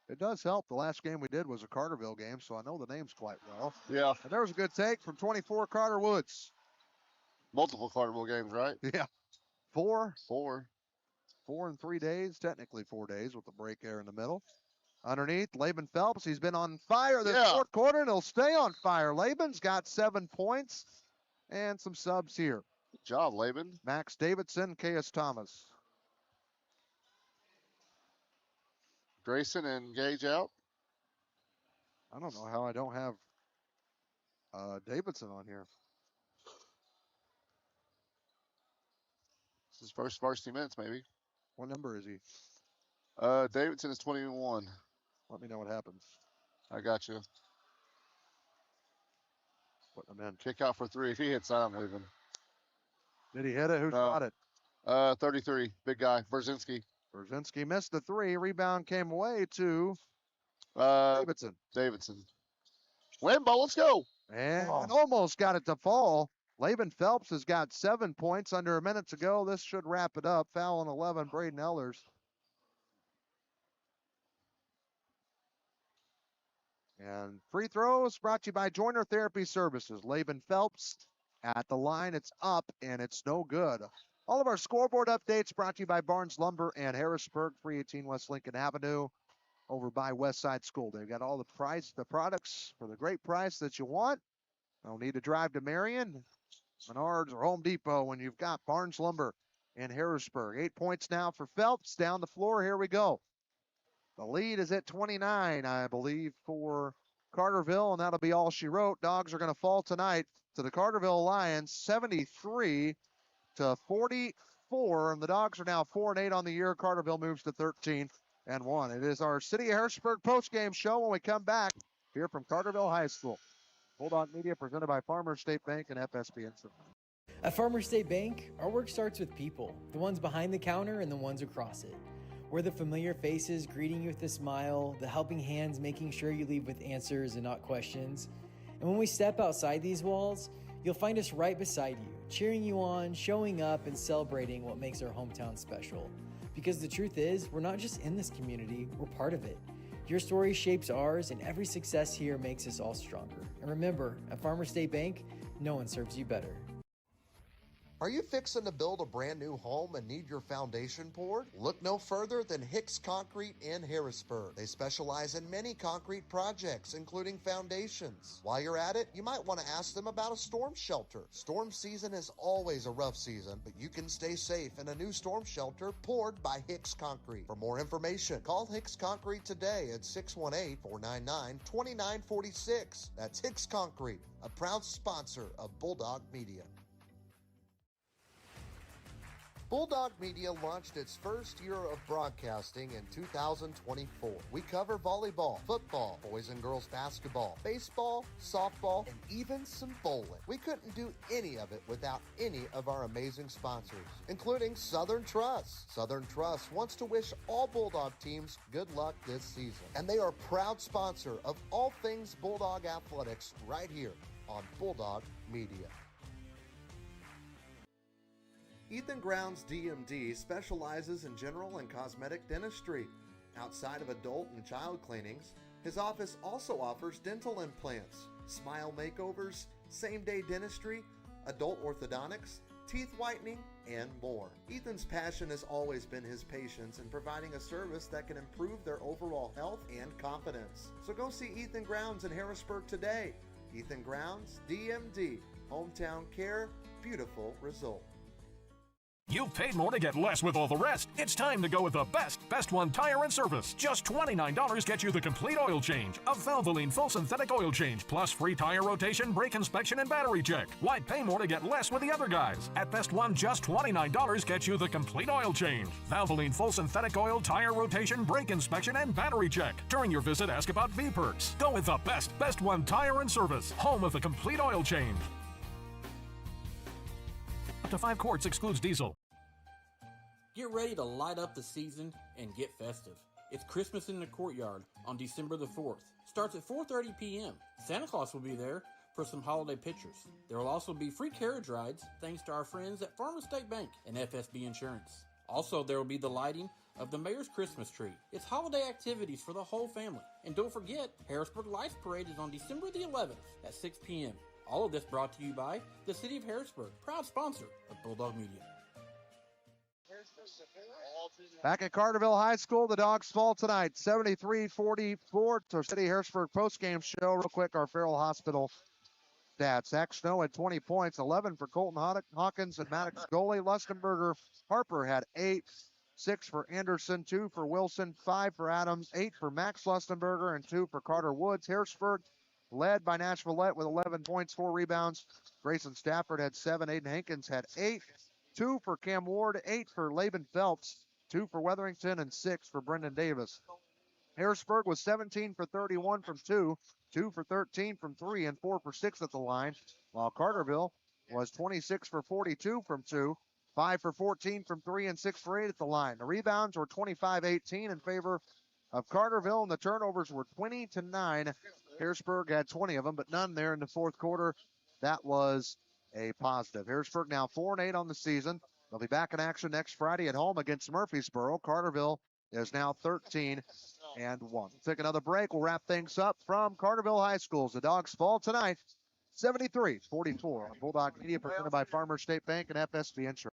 It does help. The last game we did was a Carterville game, so I know the names quite well. Yeah. And there was a good take from 24, Carter Woods. Multiple Carterville games, right? Yeah. 4. 4 in 3 days. Technically 4 days with the break there in the middle. Underneath, Laban Phelps. He's been on fire this 4th quarter, and he'll stay on fire. Laban's got 7 points and some subs here. Good job, Laban. Max Davidson, K.S. Thomas. Grayson and Gage out. I don't know how I don't have Davidson on here. This is first varsity minutes, maybe. What number is he? Davidson is 21. Let me know what happens. I got you. Putting him in. Kick out for 3. If he hits that, I'm leaving. Did he hit it? Who shot it? 33. Big guy. Brzezinski. Brzezinski missed the 3. Rebound came away to Davidson. Lambo, let's go. And almost got it to fall. Laban Phelps has got 7 points under a minute to go. This should wrap it up. Foul on 11, Braden Ellers. And free throws brought to you by Joiner Therapy Services. Laban Phelps at the line. It's up, and it's no good. All of our scoreboard updates brought to you by Barnes Lumber and Harrisburg, 318 West Lincoln Avenue, over by Westside School. They've got all the products for the great price that you want. Don't need to drive to Marion, Menards, or Home Depot when you've got Barnes Lumber and Harrisburg. 8 points now for Phelps. Down the floor, here we go. The lead is at 29, I believe, for Carterville, and that'll be all she wrote. Dogs are going to fall tonight to the Carterville Lions, 73-44, and the Dogs are now 4-8 on the year. Carterville moves to 13-1. It is our City of Harrisburg postgame show when we come back here from Carterville High School. Bulldog Media presented by Farmers State Bank and FSB Insurance. At Farmers State Bank, our work starts with people, the ones behind the counter and the ones across it. We're the familiar faces greeting you with a smile, the helping hands making sure you leave with answers and not questions. And when we step outside these walls, you'll find us right beside you, cheering you on, showing up, and celebrating what makes our hometown special. Because the truth is, we're not just in this community, we're part of it. Your story shapes ours, and every success here makes us all stronger. And remember, at Farmers State Bank, no one serves you better. Are you fixing to build a brand new home and need your foundation poured? Look no further than Hicks Concrete in Harrisburg. They specialize in many concrete projects, including foundations. While you're at it, you might want to ask them about a storm shelter. Storm season is always a rough season, but you can stay safe in a new storm shelter poured by Hicks Concrete. For more information, call Hicks Concrete today at 618-499-2946. That's Hicks Concrete, a proud sponsor of Bulldog Media. Bulldog Media launched its first year of broadcasting in 2024. We cover volleyball, football, boys and girls basketball, baseball, softball, and even some bowling. We couldn't do any of it without any of our amazing sponsors, including Southern Trust. Southern Trust wants to wish all Bulldog teams good luck this season, and they are a proud sponsor of all things Bulldog athletics right here on Bulldog Media. Ethan Grounds DMD specializes in general and cosmetic dentistry. Outside of adult and child cleanings, his office also offers dental implants, smile makeovers, same-day dentistry, adult orthodontics, teeth whitening, and more. Ethan's passion has always been his patients in providing a service that can improve their overall health and confidence. So go see Ethan Grounds in Harrisburg today. Ethan Grounds DMD, hometown care, beautiful result. You've paid more to get less with all the rest. It's time to go with the best one tire and service. Just $29 gets you the complete oil change. A Valvoline full synthetic oil change, plus free tire rotation, brake inspection, and battery check. Why pay more to get less with the other guys? At Best One, just $29 gets you the complete oil change. Valvoline full synthetic oil, tire rotation, brake inspection, and battery check. During your visit, ask about V-Perks. Go with the best one tire and service. Home of the complete oil change. Up to 5 quarts excludes diesel. Get ready to light up the season and get festive. It's Christmas in the Courtyard on December the 4th. Starts at 4:30 p.m. Santa Claus will be there for some holiday pictures. There will also be free carriage rides thanks to our friends at Farmers State Bank and FSB Insurance. Also, there will be the lighting of the Mayor's Christmas tree. It's holiday activities for the whole family. And don't forget, Harrisburg Lights Parade is on December the 11th at 6 p.m. All of this brought to you by the City of Harrisburg, proud sponsor of Bulldog Media. Back at Carterville High School, the Dogs fall tonight, 73-44. To City Harrisburg postgame show. Real quick, our Farrell Hospital stats. Zach Snow had 20 points, 11 for Colton Hawkins and Maddox goalie. Lustenberger Harper had 8, 6 for Anderson, 2 for Wilson, 5 for Adams, 8 for Max Lustenberger, and 2 for Carter Woods. Harrisburg led by Nashville with 11 points, 4 rebounds. Grayson Stafford had 7, Aiden Hankins had 8. 2 for Cam Ward, 8 for Laban Phelps, 2 for Weatherington, and 6 for Brendan Davis. Harrisburg was 17 for 31 from 2, 2 for 13 from 3, and 4 for 6 at the line, while Carterville was 26 for 42 from 2, 5 for 14 from 3, and 6 for 8 at the line. The rebounds were 25-18 in favor of Carterville, and the turnovers were 20-9. Harrisburg had 20 of them, but none there in the fourth quarter. That was a positive. Harrisburg now 4-8 on the season. They'll be back in action next Friday at home against Murfreesboro. Carterville is now 13-1. We'll take another break. We'll wrap things up from Carterville High Schools. The Dogs fall tonight, 73-44 on Bulldog Media, presented by Farmers State Bank and FSB Insurance.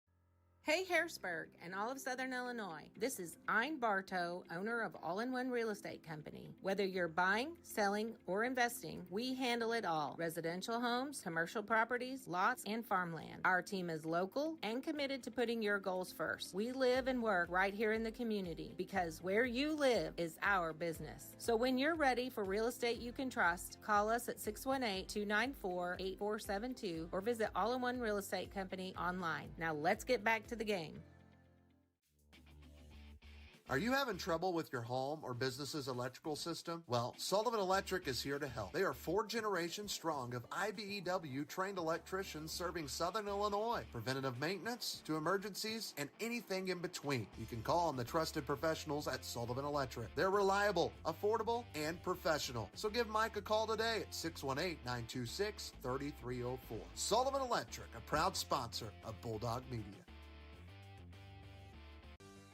Hey Harrisburg and all of Southern Illinois. This is Ein Bartow, owner of All-in-One Real Estate Company. Whether you're buying, selling, or investing, we handle it all. Residential homes, commercial properties, lots, and farmland. Our team is local and committed to putting your goals first. We live and work right here in the community because where you live is our business. So when you're ready for real estate you can trust, call us at 618-294-8472 or visit All-in-One Real Estate Company online. Now let's get back to the game. Are you having trouble with your home or business's electrical system? Well, Sullivan Electric is here to help. They are 4 generations strong of IBEW trained electricians serving Southern Illinois. Preventative maintenance to emergencies and anything in between. You can call on the trusted professionals at Sullivan Electric. They're reliable, affordable, and professional. So give Mike a call today at 618-926-3304. Sullivan Electric, a proud sponsor of Bulldog Media.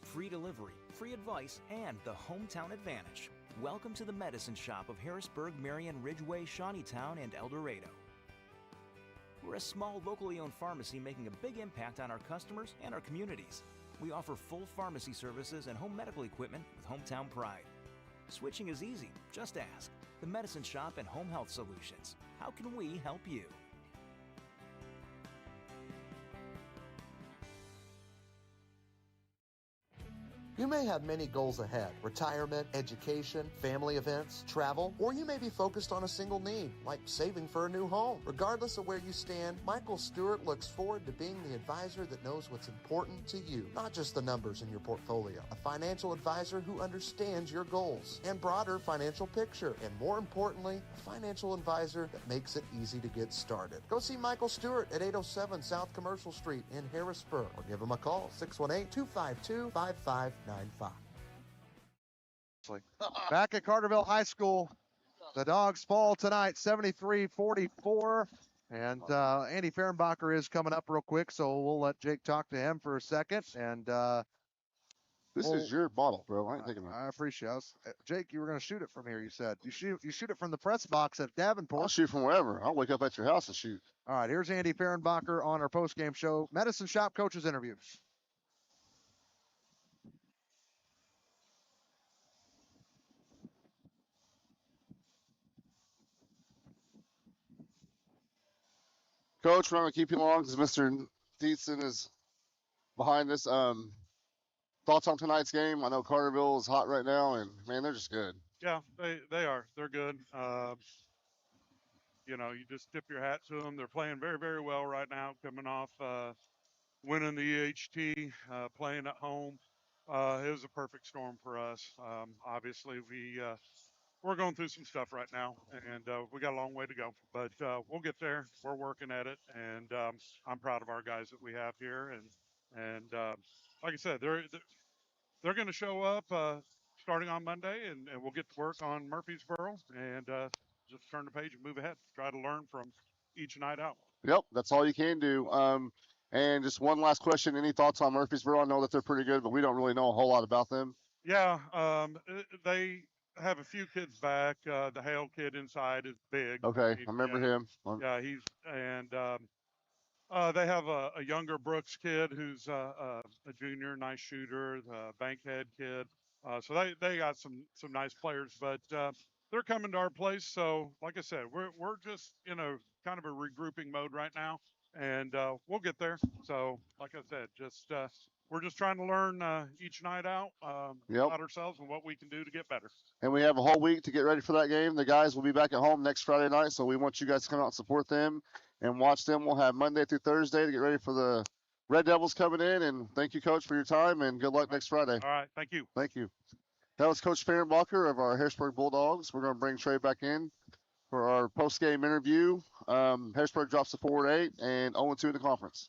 Free delivery, free advice, and the hometown advantage. Welcome to the Medicine Shop of Harrisburg, Marion, Ridgeway, Shawneetown, and El Dorado. We're a small, locally owned pharmacy making a big impact on our customers and our communities. We offer full pharmacy services and home medical equipment with hometown pride. Switching is easy. Just ask. The Medicine Shop and Home Health Solutions. How can we help you? You may have many goals ahead: retirement, education, family events, travel, or you may be focused on a single need, like saving for a new home. Regardless of where you stand, Michael Stewart looks forward to being the advisor that knows what's important to you, not just the numbers in your portfolio. A financial advisor who understands your goals and broader financial picture, and more importantly, a financial advisor that makes it easy to get started. Go see Michael Stewart at 807 South Commercial Street in Harrisburg, or give him a call, 618-252-5595. Back at Carterville High School, the Dogs fall tonight 73-44. And Andy Fehrenbacher is coming up real quick, so we'll let Jake talk to him for a second. And this is your bottle, bro. I ain't taking it. I appreciate it. Jake, you were going to shoot it from here, you said. You shoot it from the press box at Davenport. I'll shoot from wherever. I'll wake up at your house and shoot. All right, here's Andy Fehrenbacher on our postgame show, Medicine Shop Coaches Interview. Coach, we're not going to keep you long because Mr. Dietzen is behind us. Thoughts on tonight's game? I know Carterville is hot right now, and, man, they're just good. Yeah, they are. They're good. You know, you just tip your hat to them. They're playing very, very well right now, coming off winning the EHT, playing at home. It was a perfect storm for us. Obviously, we're going through some stuff right now, and we got a long way to go. But we'll get there. We're working at it, and I'm proud of our guys that we have here. And like I said, they're going to show up starting on Monday, and we'll get to work on Murfreesboro and just turn the page and move ahead. Try to learn from each night out. Yep, that's all you can do. And just one last question. Any thoughts on Murfreesboro? I know that they're pretty good, but we don't really know a whole lot about them. Yeah, they have a few kids back. The Hale kid inside is big. Okay, I remember him. Yeah, they have a younger Brooks kid who's a junior, nice shooter, the Bankhead kid. So they got some nice players, but they're coming to our place. So like I said, we're just in a kind of a regrouping mode right now, and we'll get there. So like I said, we're just trying to learn each night out about ourselves and what we can do to get better. And we have a whole week to get ready for that game. The guys will be back at home next Friday night, so we want you guys to come out and support them and watch them. We'll have Monday through Thursday to get ready for the Red Devils coming in. And thank you, Coach, for your time, and good luck next Friday. All right, thank you. Thank you. That was Coach Fehrenbacher of our Harrisburg Bulldogs. We're going to bring Trey back in for our post-game interview. Harrisburg drops to 4-8 and 0-2 in the conference.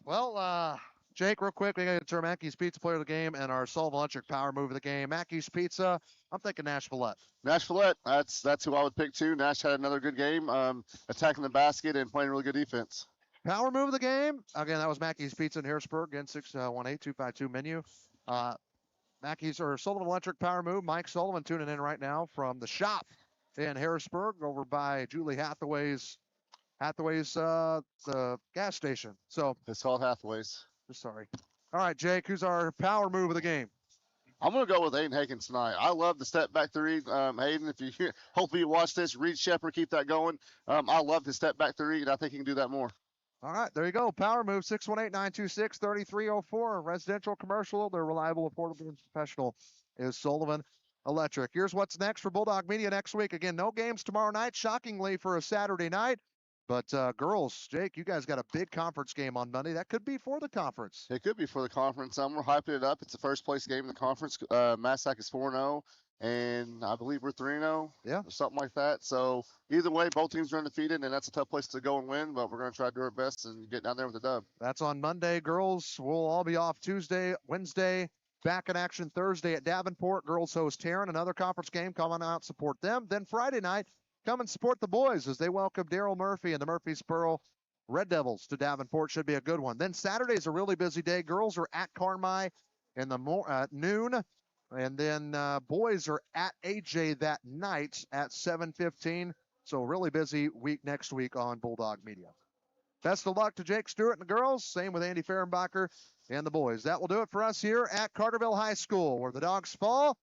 Well, Jake, real quick, we got to turn Mackey's Pizza player of the game and our Sullivan Electric power move of the game. Mackey's Pizza, I'm thinking Nash Villette. Nash Villette, that's who I would pick too. Nash had another good game, attacking the basket and playing really good defense. Power move of the game, again, that was Mackey's Pizza in Harrisburg, again, 618-252 menu. Mackey's or Sullivan Electric power move, Mike Sullivan tuning in right now from the shop in Harrisburg over by Julie Hathaway's the gas station. So it's called Hathaway's. Sorry. All right, Jake, who's our power move of the game? I'm going to go with Aiden Hakins tonight. I love the step back three. Aiden, if you hopefully you watch this, Reed Shepard, keep that going. I love his step back three, and I think he can do that more. All right, there you go. Power move, 618-926-3304. Residential, commercial, they're reliable, affordable, and professional is Sullivan Electric. Here's what's next for Bulldog Media next week. Again, no games tomorrow night, shockingly for a Saturday night. But girls, Jake, you guys got a big conference game on Monday. That could be for the conference. It could be for the conference. We're hyping it up. It's the first place game in the conference. Massac is 4-0, and I believe we're 3-0. Yeah. Or something like that. So either way, both teams are undefeated, and that's a tough place to go and win. But we're going to try to do our best and get down there with a dub. That's on Monday. Girls will all be off Tuesday, Wednesday. Back in action Thursday at Davenport. Girls host Tarrant, another conference game. Come on out, support them. Then Friday night, come and support the boys as they welcome Daryl Murphy and the Murfreesboro Red Devils to Davenport. Should be a good one. Then Saturday is a really busy day. Girls are at Carmi in the at noon, and then boys are at AJ that night at 7:15. So really busy week next week on Bulldog Media. Best of luck to Jake Stewart and the girls. Same with Andy Fehrenbacher and the boys. That will do it for us here at Carterville High School, where the Dogs fall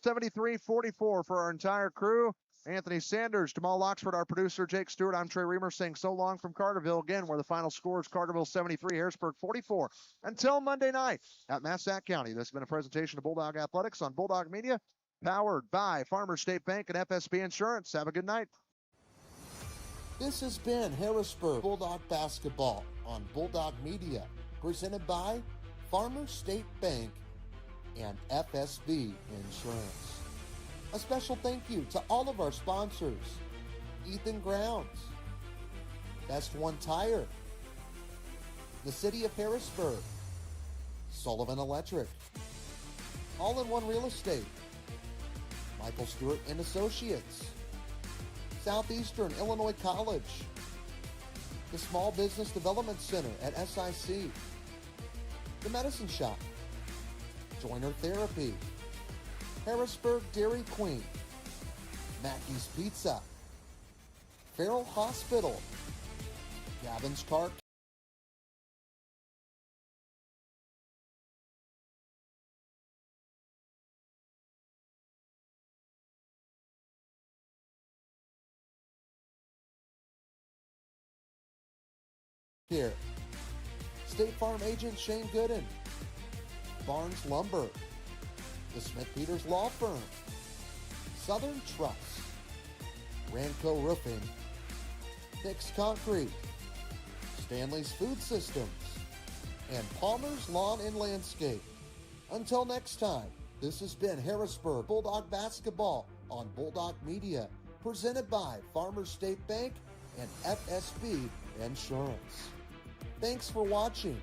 73-44 for our entire crew. Anthony Sanders, Jamal Loxford, our producer, Jake Stewart. I'm Trey Reamer saying so long from Carterville again, where the final score is Carterville 73, Harrisburg 44. Until Monday night at Massac County. This has been a presentation of Bulldog Athletics on Bulldog Media, powered by Farmers State Bank and FSB Insurance. Have a good night. This has been Harrisburg Bulldog Basketball on Bulldog Media, presented by Farmers State Bank and FSB Insurance. A special thank you to all of our sponsors: Ethan Grounds, Best One Tire, the City of Harrisburg, Sullivan Electric, All-in-One Real Estate, Michael Stewart and Associates, Southeastern Illinois College, the Small Business Development Center at SIC, the Medicine Shop, Joiner Therapy, Harrisburg Dairy Queen, Mackey's Pizza, Farrell Hospital, Gavin's Car Care, State Farm Agent Shane Gooden, Barnes Lumber, the Smith Peters Law Firm, Southern Trust, Ranco Roofing, Fix Concrete, Stanley's Food Systems, and Palmer's Lawn and Landscape. Until next time, this has been Harrisburg Bulldog Basketball on Bulldog Media, presented by Farmers State Bank and FSB Insurance. Thanks for watching.